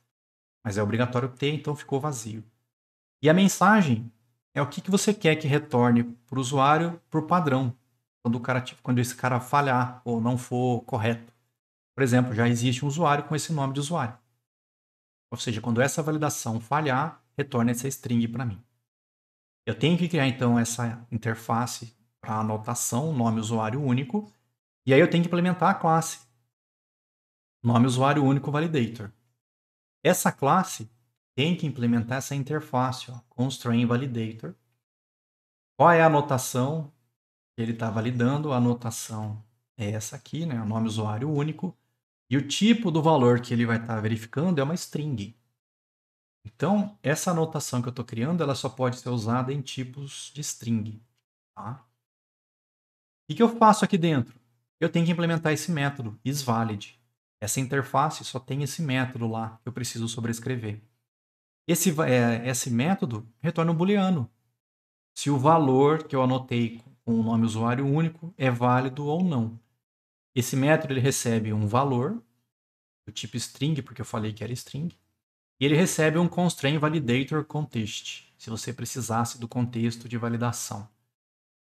[SPEAKER 1] Mas é obrigatório ter, então ficou vazio. E a mensagem é o que você quer que retorne para o usuário por padrão, quando esse cara falhar ou não for correto. Por exemplo, já existe um usuário com esse nome de usuário. Ou seja, quando essa validação falhar, retorne essa string para mim. Eu tenho que criar então essa interface para anotação, nome usuário único, e aí eu tenho que implementar a classe nome usuário único validator. Essa classe tem que implementar essa interface, constraint validator. Qual é a anotação que ele está validando? A anotação é essa aqui, né? O nome usuário único. E o tipo do valor que ele vai estar verificando é uma string. Então, essa anotação que eu estou criando, ela só pode ser usada em tipos de string. Tá? O que eu faço aqui dentro? Eu tenho que implementar esse método, isValid. Essa interface só tem esse método lá que eu preciso sobrescrever. Esse método retorna um booleano. Se o valor que eu anotei com o nome usuário único é válido ou não. Esse método ele recebe um valor, do tipo string, porque eu falei que era string, e ele recebe um constraint validator context, se você precisasse do contexto de validação.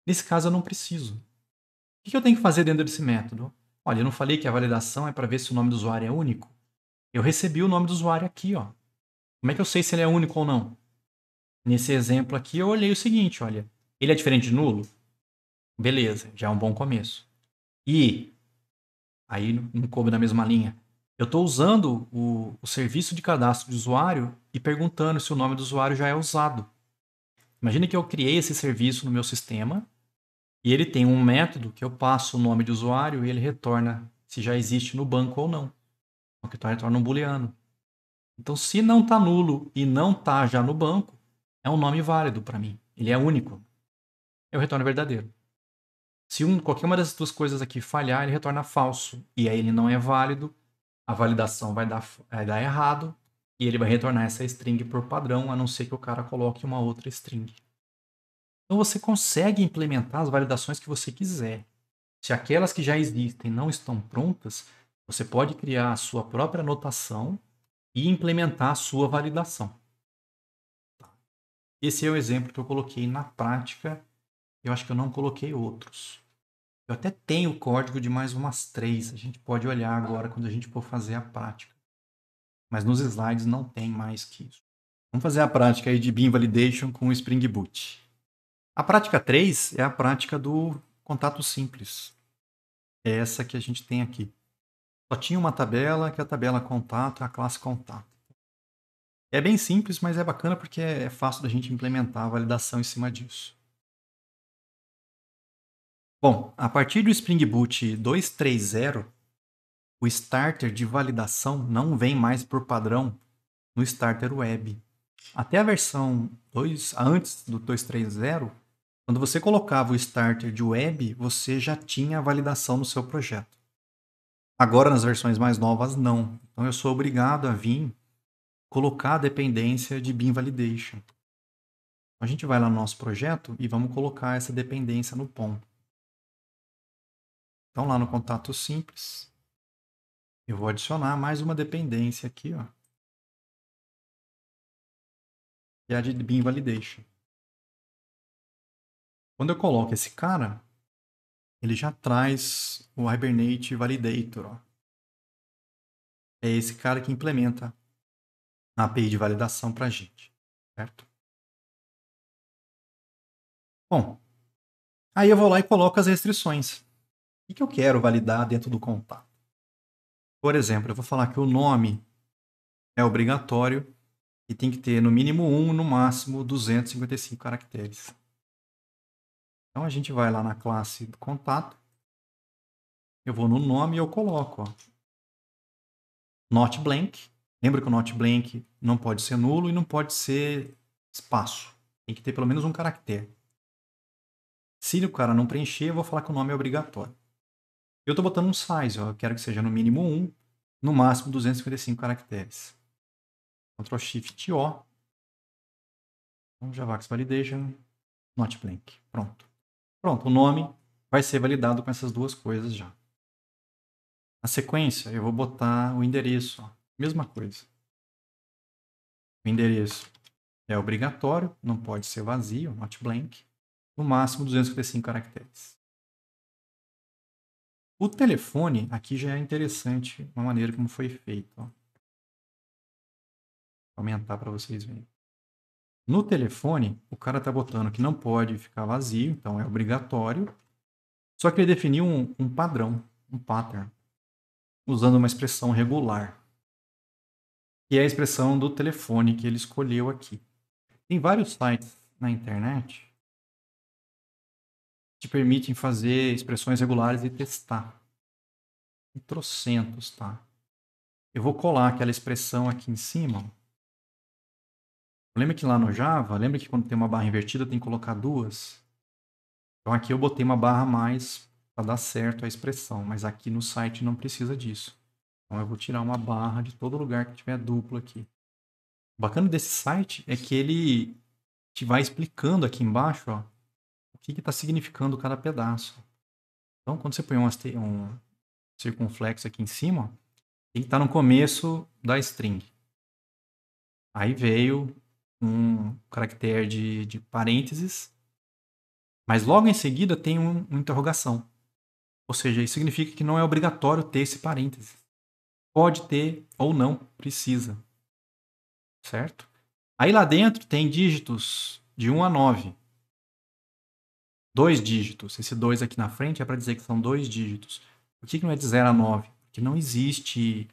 [SPEAKER 1] Nesse caso eu não preciso. O que eu tenho que fazer dentro desse método? Olha, eu não falei que a validação é para ver se o nome do usuário é único? Eu recebi o nome do usuário aqui, ó. Como é que eu sei se ele é único ou não? Nesse exemplo aqui, eu olhei o seguinte, olha. Ele é diferente de nulo? Beleza, já é um bom começo. E, aí não coube na mesma linha, eu estou usando o serviço de cadastro de usuário e perguntando se o nome do usuário já é usado. Imagine que eu criei esse serviço no meu sistema e ele tem um método que eu passo o nome de usuário e ele retorna se já existe no banco ou não. Então, retorna um booleano. Então, se não está nulo e não está já no banco, é um nome válido para mim. Ele é único. Eu retorno verdadeiro. Se qualquer uma dessas duas coisas aqui falhar, ele retorna falso. E aí ele não é válido, a validação vai dar errado, e ele vai retornar essa string por padrão, a não ser que o cara coloque uma outra string. Então você consegue implementar as validações que você quiser. Se aquelas que já existem não estão prontas, você pode criar a sua própria anotação e implementar a sua validação. Esse é o exemplo que eu coloquei na prática. Eu acho que eu não coloquei outros. Eu até tenho o código de mais umas 3. A gente pode olhar agora quando a gente for fazer a prática. Mas nos slides não tem mais que isso. Vamos fazer a prática aí de Bean Validation com o Spring Boot. A prática 3 é a prática do contato simples. É essa que a gente tem aqui. Só tinha uma tabela, que é a tabela contato, a classe contato. É bem simples, mas é bacana porque é fácil da gente implementar a validação em cima disso. Bom, a partir do Spring Boot 2.3.0, o starter de validação não vem mais por padrão no starter web. Até a versão 2, antes do 2.3.0, quando você colocava o starter de web, você já tinha a validação no seu projeto. Agora, nas versões mais novas, não. Então, eu sou obrigado a vir colocar a dependência de Bean Validation. A gente vai lá no nosso projeto e vamos colocar essa dependência no POM. Então, lá no contato simples, eu vou adicionar mais uma dependência aqui, ó, que é a de Bean Validation. Quando eu coloco esse cara, ele já traz o Hibernate Validator. Ó. É esse cara que implementa a API de validação para a gente, certo? Bom, aí eu vou lá e coloco as restrições. O que eu quero validar dentro do contato? Por exemplo, eu vou falar que o nome é obrigatório e tem que ter no mínimo 1, no máximo 255 caracteres. Então a gente vai lá na classe do contato, eu vou no nome e eu coloco, ó, not blank. Lembra que o not blank não pode ser nulo e não pode ser espaço. Tem que ter pelo menos um caractere. Se o cara não preencher, eu vou falar que o nome é obrigatório. Eu estou botando um size, ó, eu quero que seja no mínimo 1, no máximo 255 caracteres. Ctrl Shift O. Então, Javax Validation, not blank. Pronto. Pronto, o nome vai ser validado com essas duas coisas já. Na sequência, eu vou botar o endereço. Ó. Mesma coisa. O endereço é obrigatório, não pode ser vazio, not blank. No máximo 255 caracteres. O telefone, aqui já é interessante a maneira como foi feito. Ó. Vou aumentar para vocês verem. No telefone, o cara está botando que não pode ficar vazio, então é obrigatório. Só que ele definiu um padrão, um pattern, usando uma expressão regular, que é a expressão do telefone que ele escolheu aqui. Tem vários sites na internet que te permitem fazer expressões regulares e testar. Tem trocentos, tá? Eu vou colar aquela expressão aqui em cima. Lembra que lá no Java, lembra que quando tem uma barra invertida tem que colocar duas? Então aqui eu botei uma barra a mais para dar certo a expressão, mas aqui no site não precisa disso. Então eu vou tirar uma barra de todo lugar que tiver duplo aqui. O bacana desse site é que ele te vai explicando aqui embaixo, ó, o que está significando cada pedaço. Então, quando você põe um circunflexo aqui em cima, ó, tem que estar no começo da string. Aí veio um caractere de parênteses, mas logo em seguida tem uma interrogação. Ou seja, isso significa que não é obrigatório ter esse parênteses. Pode ter ou não precisa. Certo? Aí lá dentro tem dígitos de 1 a 9. 2 dígitos. Esse 2 aqui na frente é para dizer que são 2 dígitos. Por que não é de 0 a 9? Porque não existe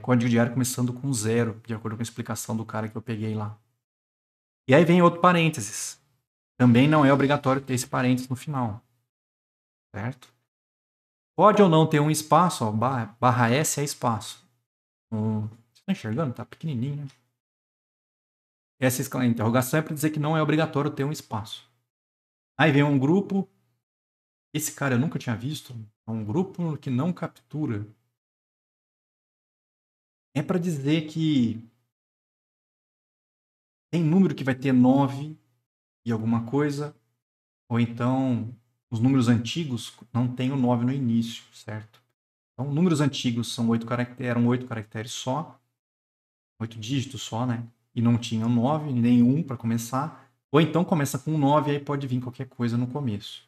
[SPEAKER 1] código diário começando com 0, de acordo com a explicação do cara que eu peguei lá. E aí vem outro parênteses. Também não é obrigatório ter esse parênteses no final. Certo? Pode ou não ter um espaço, ó, barra S é espaço. Você está enxergando? Tá pequenininho, né? Essa interrogação é para dizer que não é obrigatório ter um espaço. Aí vem um grupo. Esse cara eu nunca tinha visto. É um grupo que não captura. É para dizer que tem número que vai ter 9 e alguma coisa. Ou então os números antigos não tem o 9 no início, certo? Então, números antigos são 8 caracteres, eram 8 caracteres só. 8 dígitos só, né? E não tinham 9, nem 1 para começar. Ou então começa com 9 e aí pode vir qualquer coisa no começo.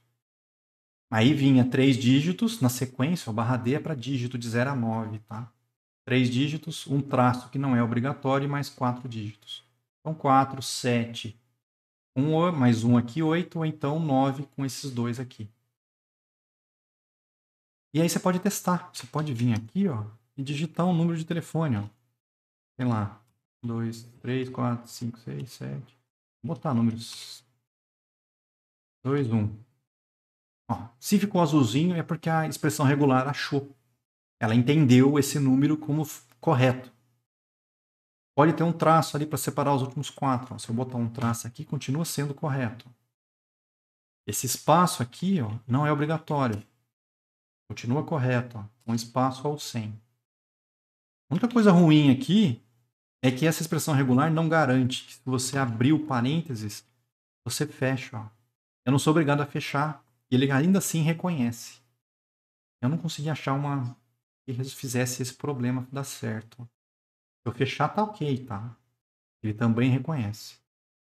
[SPEAKER 1] Aí vinha 3 dígitos na sequência, o barra D é para dígito de 0 a 9, tá? 3 dígitos, um traço que não é obrigatório e mais 4 dígitos. Então 4, 7, 1 mais 1 aqui, 8, ou então 9 com esses dois aqui. E aí você pode testar. Você pode vir aqui, ó, e digitar um número de telefone, ó. Sei lá, 2, 3, 4, 5, 6, 7. Vou botar números 2, 1. Ó, se ficou azulzinho é porque a expressão regular achou. Ela entendeu esse número como correto. Pode ter um traço ali para separar os últimos 4. Ó. Se eu botar um traço aqui, continua sendo correto. Esse espaço aqui, ó, não é obrigatório. Continua correto. Ó, um espaço ao 100. A única coisa ruim aqui é que essa expressão regular não garante que se você abrir o parênteses, você fecha. Ó. Eu não sou obrigado a fechar. E ele ainda assim reconhece. Eu não consegui achar uma que fizesse esse problema dar certo. Se eu fechar, tá ok, tá? Ele também reconhece.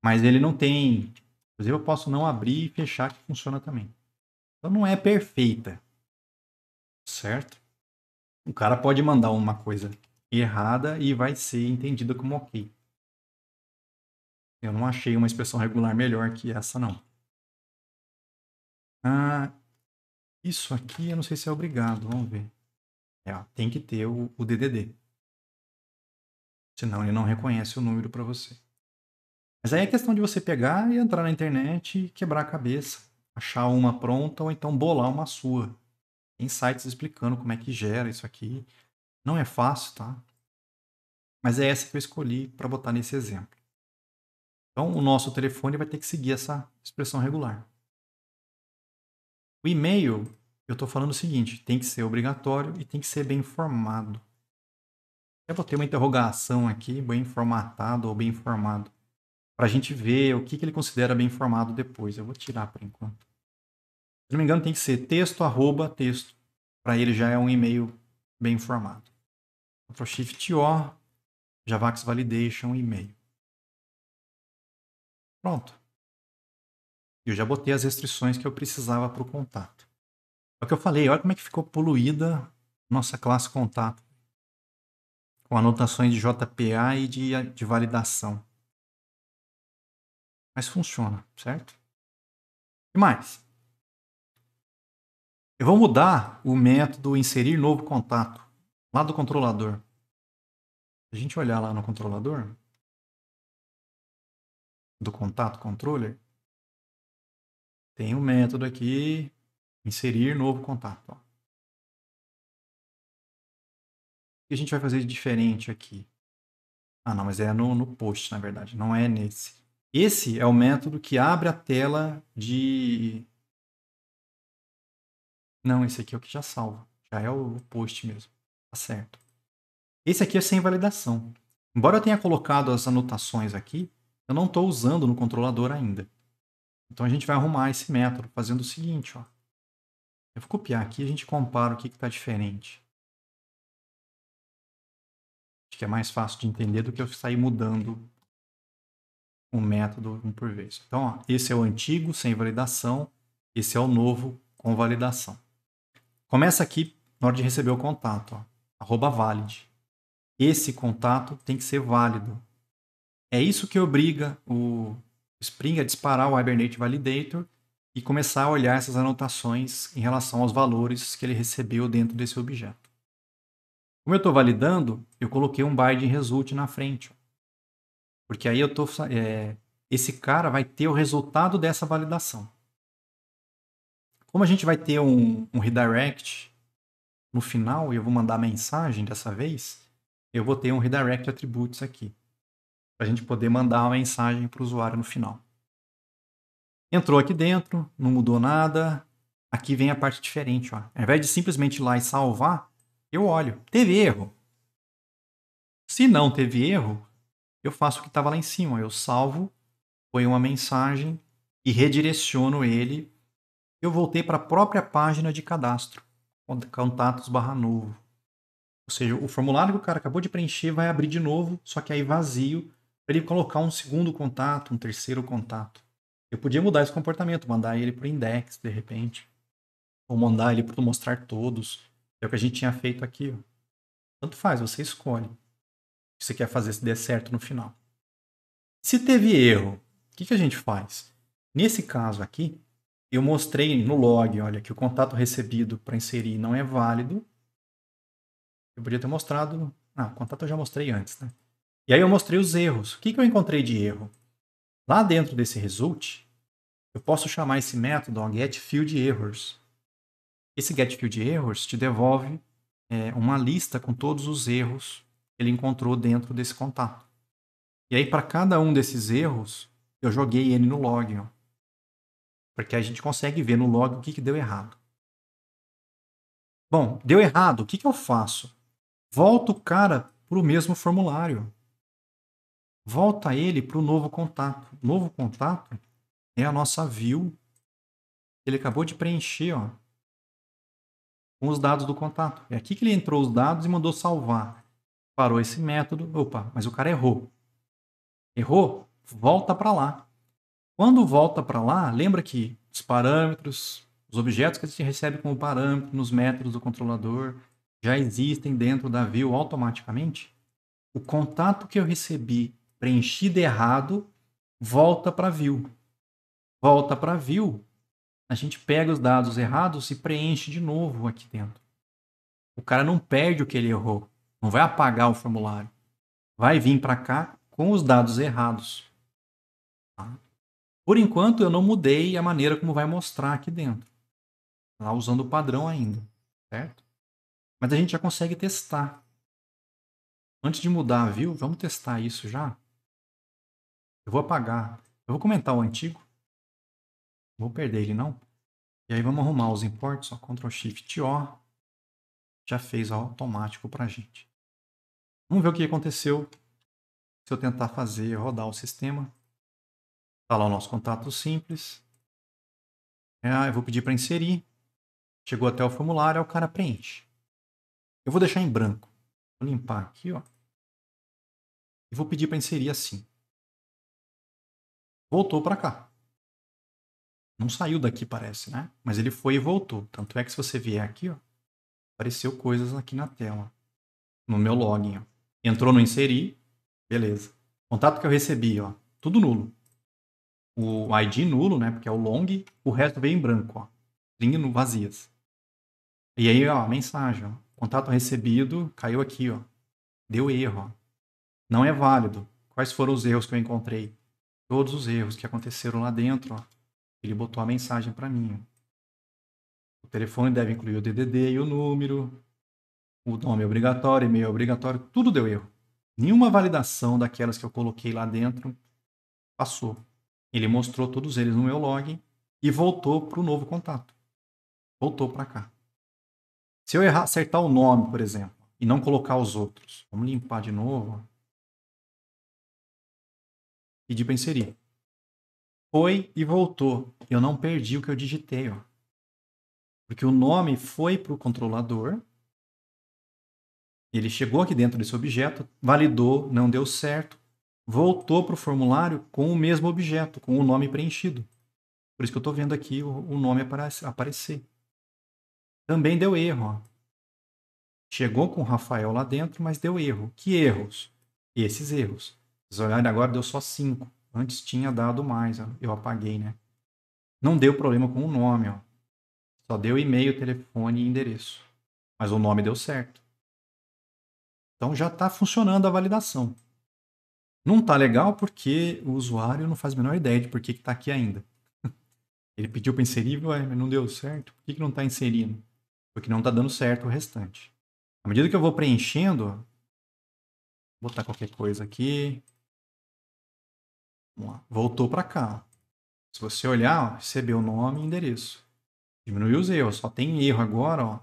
[SPEAKER 1] Mas ele não tem... Inclusive, eu posso não abrir e fechar, que funciona também. Então não é perfeita, certo? O cara pode mandar uma coisa errada e vai ser entendida como ok. Eu não achei uma expressão regular melhor que essa, não. Ah, isso aqui eu não sei se é obrigado, vamos ver. Ó, tem que ter o DDD. Senão ele não reconhece o número para você. Mas aí é questão de você pegar e entrar na internet e quebrar a cabeça. Achar uma pronta ou então bolar uma sua. Tem sites explicando como é que gera isso aqui. Não é fácil, tá? Mas é essa que eu escolhi para botar nesse exemplo. Então, o nosso telefone vai ter que seguir essa expressão regular. O e-mail, eu estou falando o seguinte, tem que ser obrigatório e tem que ser bem formado. Eu vou ter uma interrogação aqui, bem formatado ou bem formado, para a gente ver o que ele considera bem formado depois. Eu vou tirar por enquanto. Se não me engano, tem que ser texto, arroba, texto. Para ele já é um e-mail bem formado. Ctrl Shift O, Javax Validation, e-mail. Pronto. Eu já botei as restrições que eu precisava para o contato. É o que eu falei, olha como é que ficou poluída nossa classe contato. Com anotações de JPA e de validação. Mas funciona, certo? E mais? Eu vou mudar o método inserir novo contato lá do controlador. Se a gente olhar lá no controlador do contato controller, tem um método aqui, inserir novo contato. Ó. O que a gente vai fazer de diferente aqui? Ah, não, mas é no post, na verdade, não é nesse. Esse é o método que abre a tela de... Não, esse aqui é o que já salva. Já é o post mesmo. Tá certo. Esse aqui é sem validação. Embora eu tenha colocado as anotações aqui, eu não estou usando no controlador ainda. Então a gente vai arrumar esse método fazendo o seguinte. Ó. Eu vou copiar aqui e a gente compara o que está diferente. Acho que é mais fácil de entender do que eu sair mudando um método um por vez. Então, ó, esse é o antigo, sem validação. Esse é o novo, com validação. Começa aqui na hora de receber o contato. Ó, @valid. Esse contato tem que ser válido. É isso que obriga o Spring a disparar o Hibernate Validator e começar a olhar essas anotações em relação aos valores que ele recebeu dentro desse objeto. Como eu estou validando, eu coloquei um binding result na frente. Porque aí esse cara vai ter o resultado dessa validação. Como a gente vai ter um redirect no final, e eu vou mandar mensagem dessa vez, eu vou ter um redirect attributes aqui. Para a gente poder mandar uma mensagem para o usuário no final. Entrou aqui dentro, não mudou nada. Aqui vem a parte diferente. Ó. Ao invés de simplesmente ir lá e salvar, eu olho. Teve erro. Se não teve erro, eu faço o que estava lá em cima. Eu salvo, ponho uma mensagem e redireciono ele. Eu voltei para a própria página de cadastro. Contatos/novo. Ou seja, o formulário que o cara acabou de preencher vai abrir de novo, só que aí vazio, para ele colocar um segundo contato, um terceiro contato. Eu podia mudar esse comportamento, mandar ele para o index, de repente. Ou mandar ele para mostrar todos. É o que a gente tinha feito aqui. Ó. Tanto faz, você escolhe o que você quer fazer se der certo no final. Se teve erro, o que a gente faz? Nesse caso aqui, eu mostrei no log, olha, que o contato recebido para inserir não é válido. Eu podia ter mostrado... Ah, o contato eu já mostrei antes, né? E aí eu mostrei os erros. O que eu encontrei de erro? Lá dentro desse result, eu posso chamar esse método getFieldErrors. Esse getFieldErrors te devolve uma lista com todos os erros que ele encontrou dentro desse contato. E aí, para cada um desses erros, eu joguei ele no log. Ó, porque a gente consegue ver no log o que deu errado. Bom, deu errado, o que eu faço? Volto o cara para o mesmo formulário. Volta ele para o novo contato. O novo contato é a nossa view que ele acabou de preencher, ó, com os dados do contato. É aqui que ele entrou os dados e mandou salvar. Parou esse método. Opa, mas o cara errou. Errou? Volta para lá. Quando volta para lá, lembra que os parâmetros, Os objetos que a gente recebe como parâmetro nos métodos do controlador já existem dentro da view automaticamente. O contato que eu recebi preenchido errado volta para a view. Volta para a view, a gente pega os dados errados e preenche de novo aqui dentro. O cara não perde o que ele errou. Não vai apagar o formulário. Vai vir para cá com os dados errados. Tá? Por enquanto, eu não mudei a maneira como vai mostrar aqui dentro. Tá usando o padrão ainda, certo? Mas a gente já consegue testar. Antes de mudar a view, vamos testar isso já? Eu vou apagar. Eu vou comentar o antigo. Não vou perder ele não. E aí vamos arrumar os imports, ó, Ctrl Shift O. Já fez automático para a gente. Vamos ver o que aconteceu se eu tentar fazer rodar o sistema. Está lá o nosso contato simples. Eu vou pedir para inserir. Chegou até o formulário, aí o cara preenche. Eu vou deixar em branco. Vou limpar aqui, ó. E vou pedir para inserir assim. Voltou para cá. Não saiu daqui, parece, né? Mas ele foi e voltou. Tanto é que se você vier aqui, ó, apareceu coisas aqui na tela. No meu login, ó. Entrou no inserir, beleza. Contato que eu recebi, ó, tudo nulo. O ID nulo, né? Porque é o long. O resto veio em branco, ó. String vazias. E aí, ó, mensagem, ó. Contato recebido, caiu aqui, ó. Deu erro, ó. Não é válido. Quais foram os erros que eu encontrei? Todos os erros que aconteceram lá dentro, ó. Ele botou a mensagem para mim, ó. O telefone deve incluir o DDD e o número. O nome é obrigatório, e-mail é obrigatório. Tudo deu erro. Nenhuma validação daquelas que eu coloquei lá dentro passou. Ele mostrou todos eles no meu login e voltou para o novo contato. Voltou para cá. Se eu acertar o nome, por exemplo, e não colocar os outros, vamos limpar de novo. Pedir para inserir. Foi e voltou. Eu não perdi o que eu digitei, ó. Porque o nome foi para o controlador. Ele chegou aqui dentro desse objeto, validou, não deu certo, voltou para o formulário com o mesmo objeto, com o nome preenchido. Por isso que eu estou vendo aqui o nome aparecer. Também deu erro. Ó. Chegou com o Rafael lá dentro, mas deu erro. Que erros? Esses erros. Vocês olharem agora, deu só 5. Antes tinha dado mais. Ó. Eu apaguei, né? Não deu problema com o nome. Ó. Só deu e-mail, telefone e endereço. Mas o nome deu certo. Então já está funcionando a validação. Não está legal porque o usuário não faz a menor ideia de por que está aqui ainda. Ele pediu para inserir, mas não deu certo. Por que não está inserindo? Porque não está dando certo o restante. À medida que eu vou preenchendo, vou botar qualquer coisa aqui. Vamos lá. Voltou para cá. Se você olhar, ó, recebeu nome e endereço. Diminuiu os erros. Só tem erro agora ó,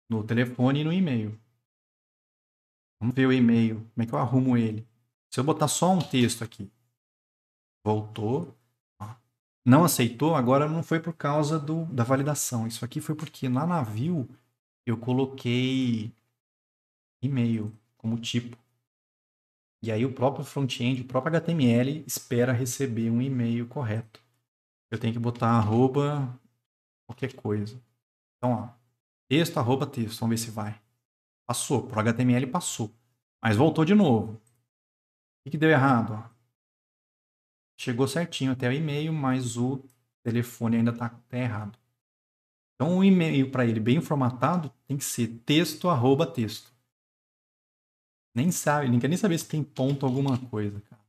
[SPEAKER 1] no telefone e no e-mail. Vamos ver o e-mail. Como é que eu arrumo ele? Se eu botar só um texto aqui. Voltou. Ó. Não aceitou, agora não foi por causa da validação. Isso aqui foi porque lá na view eu coloquei e-mail como tipo. E aí o próprio front-end, o próprio HTML espera receber um e-mail correto. Eu tenho que botar arroba qualquer coisa. Então, ó, texto, arroba texto. Vamos ver se vai. Passou. Pro HTML passou. Mas voltou de novo. O que deu errado? Ó? Chegou certinho até o e-mail, mas o telefone ainda está errado. Então, o e-mail para ele bem formatado tem que ser texto, arroba texto. Nem sabe, nem quer nem saber se tem ponto alguma coisa, cara.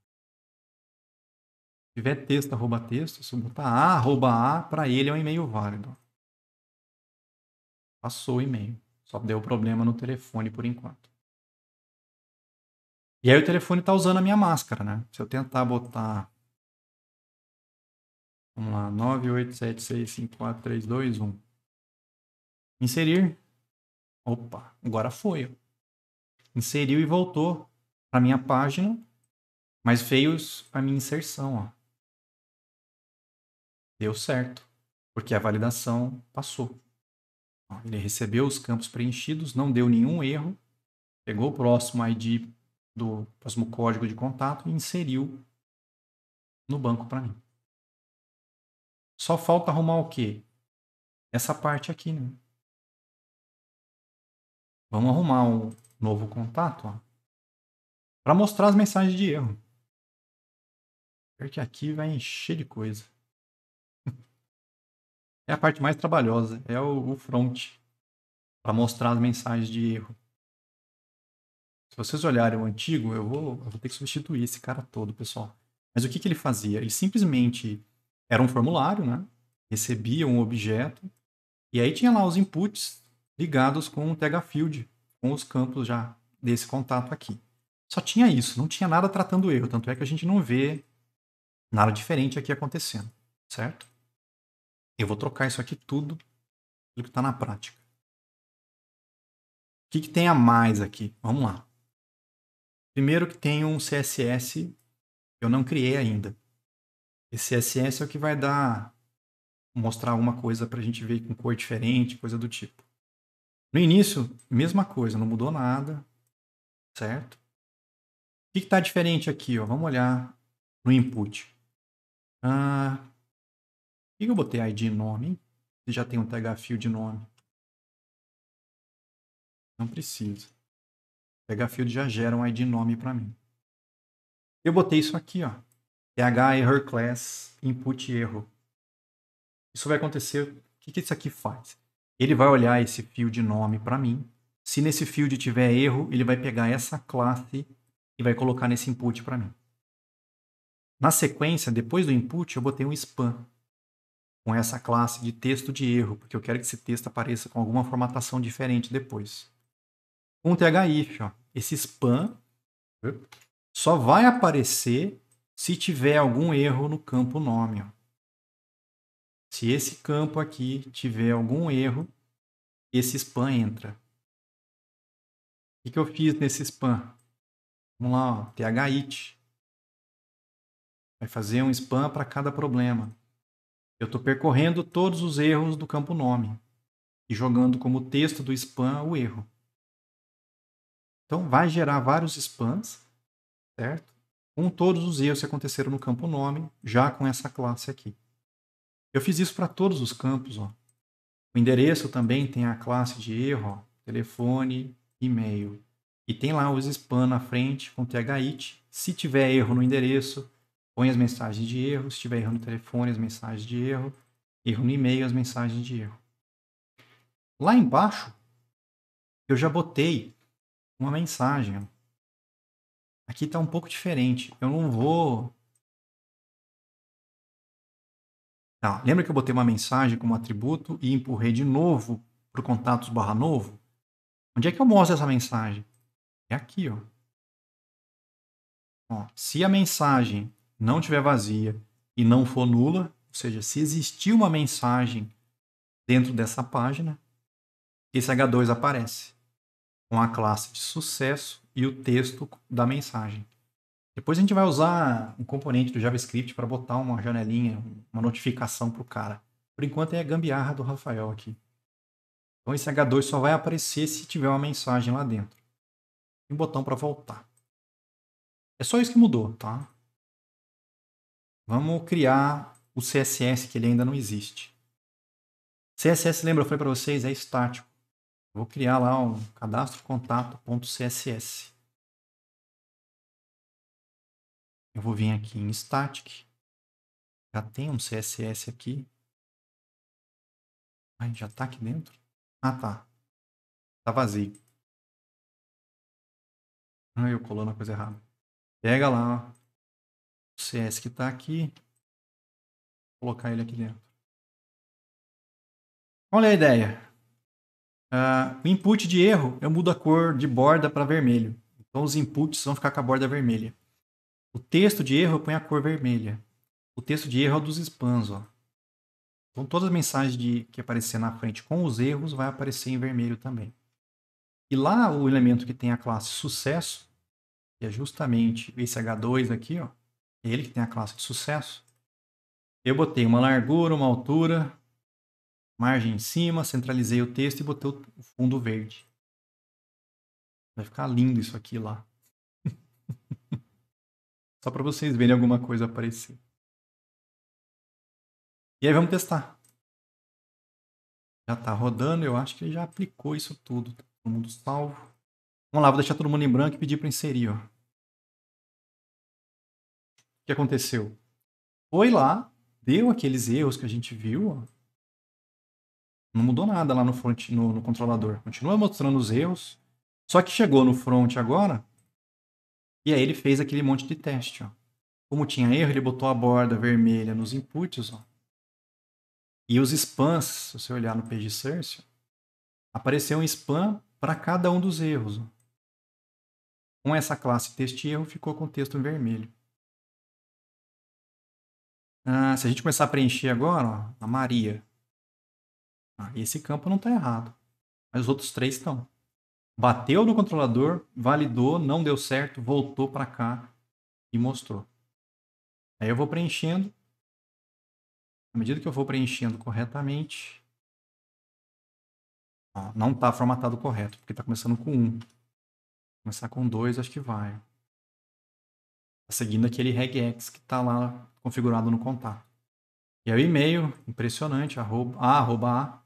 [SPEAKER 1] Se tiver texto, arroba texto, se eu botar A, arroba A, para ele é um e-mail válido. Passou o e-mail. Só deu problema no telefone por enquanto. E aí o telefone está usando a minha máscara, né? Se eu tentar botar... Vamos lá, 987654321. Inserir. Opa, agora foi. Inseriu e voltou para minha página, mas veio a minha inserção, ó. Deu certo, porque a validação passou. Ó, ele recebeu os campos preenchidos, não deu nenhum erro, pegou o próximo ID do próximo código de contato e inseriu no banco para mim. Só falta arrumar o quê? essa parte aqui, né? Vamos arrumar um novo contato, para mostrar as mensagens de erro. Porque aqui vai encher de coisa. É a parte mais trabalhosa, é o front, para mostrar as mensagens de erro. Se vocês olharem o antigo, eu vou ter que substituir esse cara todo, pessoal. Mas o que, que ele fazia? Ele simplesmente era um formulário, né? Recebia um objeto, e aí tinha lá os inputs ligados com o TH-field, com os campos já desse contato aqui. Só tinha isso, não tinha nada tratando o erro, tanto é que a gente não vê nada diferente aqui acontecendo, certo? Eu vou trocar isso aqui tudo pelo que está na prática. O que, que tem a mais aqui? Vamos lá. Primeiro que tem um CSS que eu não criei ainda. Esse CSS é o que vai mostrar alguma coisa para a gente ver com cor diferente, coisa do tipo. No início, mesma coisa, não mudou nada, certo? O que está diferente aqui? Ó? Vamos olhar no input. Por que eu botei ID nome? Se já tem um TH-field nome. Não precisa. O TH-field já gera um ID nome para mim. Eu botei isso aqui, ó. TH error class input erro. Isso vai acontecer. O que isso aqui faz? Ele vai olhar esse field nome para mim. Se nesse field tiver erro, ele vai pegar essa classe e vai colocar nesse input para mim. Na sequência, depois do input, eu botei um span com essa classe de texto de erro, porque eu quero que esse texto apareça com alguma formatação diferente depois. Com o TH-if, ó, esse span só vai aparecer se tiver algum erro no campo nome. Ó. Se esse campo aqui tiver algum erro, esse span entra. O que eu fiz nesse span? Vamos lá, ó, thit. Vai fazer um span para cada problema. Eu estou percorrendo todos os erros do campo nome e jogando como texto do span o erro. Então, vai gerar vários spans, certo? Com todos os erros que aconteceram no campo nome, já com essa classe aqui. Eu fiz isso para todos os campos. Ó. O endereço também tem a classe de erro, ó, telefone, e-mail. E tem lá os spam na frente com thit. Se tiver erro no endereço, põe as mensagens de erro. Se tiver erro no telefone, as mensagens de erro. Erro no e-mail, as mensagens de erro. Lá embaixo, eu já botei uma mensagem. Ó. Aqui está um pouco diferente. Eu não vou... lembra que eu botei uma mensagem como atributo e empurrei de novo para o contatos barra novo? Onde é que eu mostro essa mensagem? É aqui, ó. Se a mensagem não estiver vazia e não for nula, ou seja, se existir uma mensagem dentro dessa página, esse H2 aparece com a classe de sucesso e o texto da mensagem. Depois a gente vai usar um componente do JavaScript para botar uma janelinha, uma notificação para o cara. Por enquanto é a gambiarra do Rafael aqui. Então esse H2 só vai aparecer se tiver uma mensagem lá dentro. E um botão para voltar. É só isso que mudou, tá? Vamos criar o CSS, que ele ainda não existe. CSS, lembra, eu falei para vocês, é estático. Vou criar lá um cadastro contato.css. Eu vou vir aqui em static. Já tem um CSS aqui. Já está aqui dentro? Tá. Tá vazio. Eu colando a coisa errada. Pega lá o CS que está aqui. Vou colocar ele aqui dentro. Olha a ideia. O input de erro, eu mudo a cor de borda para vermelho. Então os inputs vão ficar com a borda vermelha. O texto de erro eu ponho a cor vermelha. O texto de erro é o dos spams. Ó. Então todas as mensagens que aparecer na frente com os erros vai aparecer em vermelho também. E lá o elemento que tem a classe sucesso, que é justamente esse H2 aqui, ó, é ele que tem a classe de sucesso. Eu botei uma largura, uma altura, margem em cima, centralizei o texto e botei o fundo verde. Vai ficar lindo isso aqui lá. Só para vocês verem alguma coisa aparecer. E aí vamos testar. Já está rodando, eu acho que ele já aplicou isso tudo. Tá todo mundo salvo. Vamos lá, vou deixar todo mundo em branco e pedir para inserir. Ó. O que aconteceu? Foi lá, deu aqueles erros que a gente viu. Ó. Não mudou nada lá no front, no controlador. Continua mostrando os erros. Só que chegou no front agora. E aí ele fez aquele monte de teste. Ó. Como tinha erro, ele botou a borda vermelha nos inputs. Ó. E os spams, se você olhar no page search, apareceu um spam para cada um dos erros. Ó. Com essa classe teste erro, ficou com o texto em vermelho. Se a gente começar a preencher agora, ó, a Maria. Esse campo não está errado. Mas os outros 3 estão. Bateu no controlador, validou, não deu certo, voltou para cá e mostrou. Aí eu vou preenchendo. À medida que eu vou preenchendo corretamente, ó, não está formatado correto, porque está começando com 1. Começar com 2, acho que vai. Está seguindo aquele regex que está lá configurado no contato. E aí o e-mail, impressionante, @a.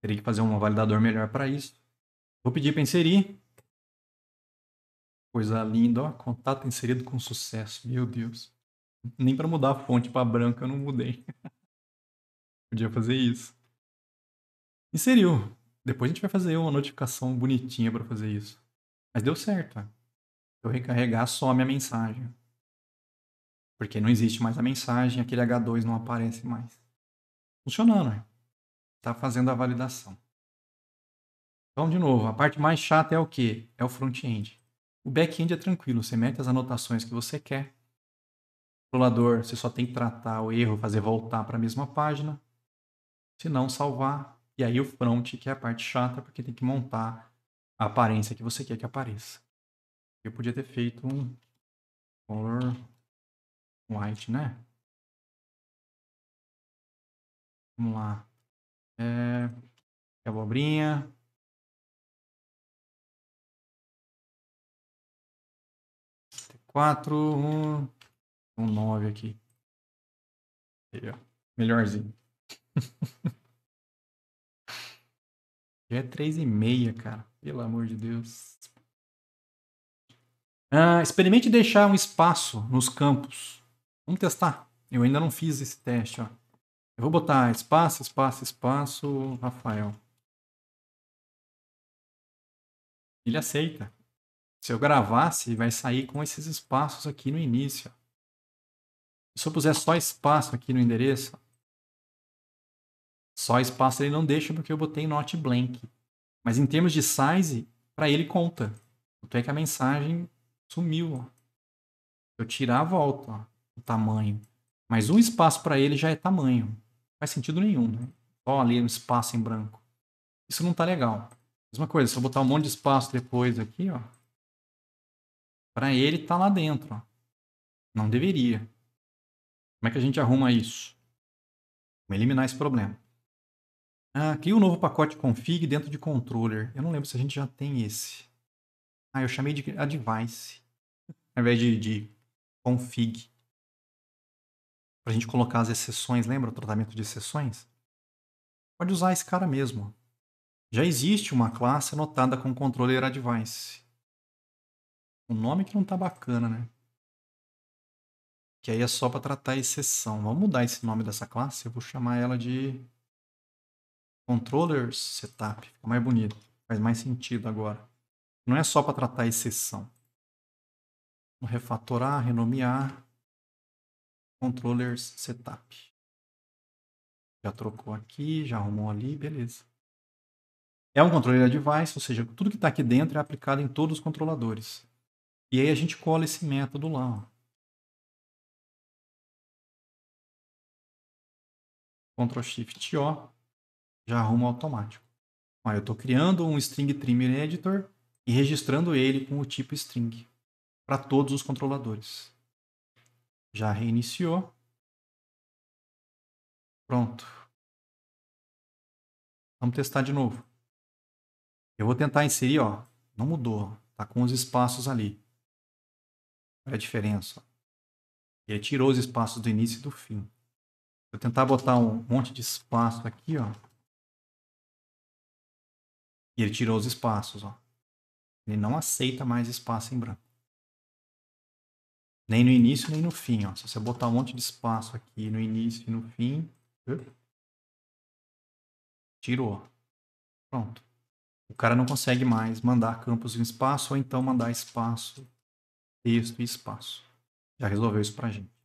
[SPEAKER 1] Teria que fazer um validador melhor para isso. Vou pedir para inserir. Coisa linda, ó. Contato inserido com sucesso. Meu Deus. Nem para mudar a fonte para branca eu não mudei. Podia fazer isso. Inseriu. Depois a gente vai fazer uma notificação bonitinha para fazer isso. Mas deu certo. Ó. Se eu recarregar, some a mensagem. Porque não existe mais a mensagem, aquele H2 não aparece mais. Funcionando. Está fazendo a validação. Então, de novo, a parte mais chata é o quê? É o front-end. O back-end é tranquilo, você mete as anotações que você quer. O controlador, você só tem que tratar o erro, fazer voltar para a mesma página. Se não, salvar. E aí o front, que é a parte chata, porque tem que montar a aparência que você quer que apareça. Eu podia ter feito um color white, né? Vamos lá. Abobrinha. 4, 9 aqui. Aí, ó. Melhorzinho. Já é 3,5, cara. Pelo amor de Deus. Experimente deixar um espaço nos campos. Vamos testar. Eu ainda não fiz esse teste, ó. Eu vou botar espaço, espaço, espaço, Rafael. Ele aceita. Se eu gravasse, vai sair com esses espaços aqui no início. Se eu puser só espaço aqui no endereço, só espaço ele não deixa porque eu botei not blank. Mas em termos de size, para ele conta. Tanto é que a mensagem sumiu. Ó. Eu tirar, volta ó, o tamanho. Mas um espaço para ele já é tamanho. Não faz sentido nenhum. Né? Só ali um espaço em branco. Isso não tá legal. Mesma coisa, se eu botar um monte de espaço depois aqui, ó. Para ele tá lá dentro. Ó. Não deveria. Como é que a gente arruma isso? Vamos eliminar esse problema. Cria um novo pacote config dentro de controller. Eu não lembro se a gente já tem esse. Eu chamei de advice. Ao invés de config. Para a gente colocar as exceções. Lembra o tratamento de exceções? Pode usar esse cara mesmo. Já existe uma classe anotada com controller advice. O nome que não tá bacana, né? Que aí é só para tratar a exceção. Vamos mudar esse nome dessa classe. Eu vou chamar ela de controllers setup. Fica mais bonito. Faz mais sentido agora. Não é só para tratar a exceção. Vou refatorar, renomear. Controllers setup. Já trocou aqui, já arrumou ali, beleza. É um controller device, ou seja, tudo que está aqui dentro é aplicado em todos os controladores. E aí a gente cola esse método lá. Ctrl Shift O, já arruma automático. Eu estou criando um string trimmer editor e registrando ele com o tipo string para todos os controladores. Já reiniciou. Pronto. Vamos testar de novo. Eu vou tentar inserir, ó. Não mudou. Tá com os espaços ali. Olha a diferença. Ele tirou os espaços do início e do fim. Vou tentar botar um monte de espaço aqui, ó. E ele tirou os espaços, ó. Ele não aceita mais espaço em branco. Nem no início, nem no fim, ó. Se você botar um monte de espaço aqui no início e no fim, tirou. Pronto. O cara não consegue mais mandar campos em espaço ou então mandar espaço, texto e espaço. Já resolveu isso pra gente.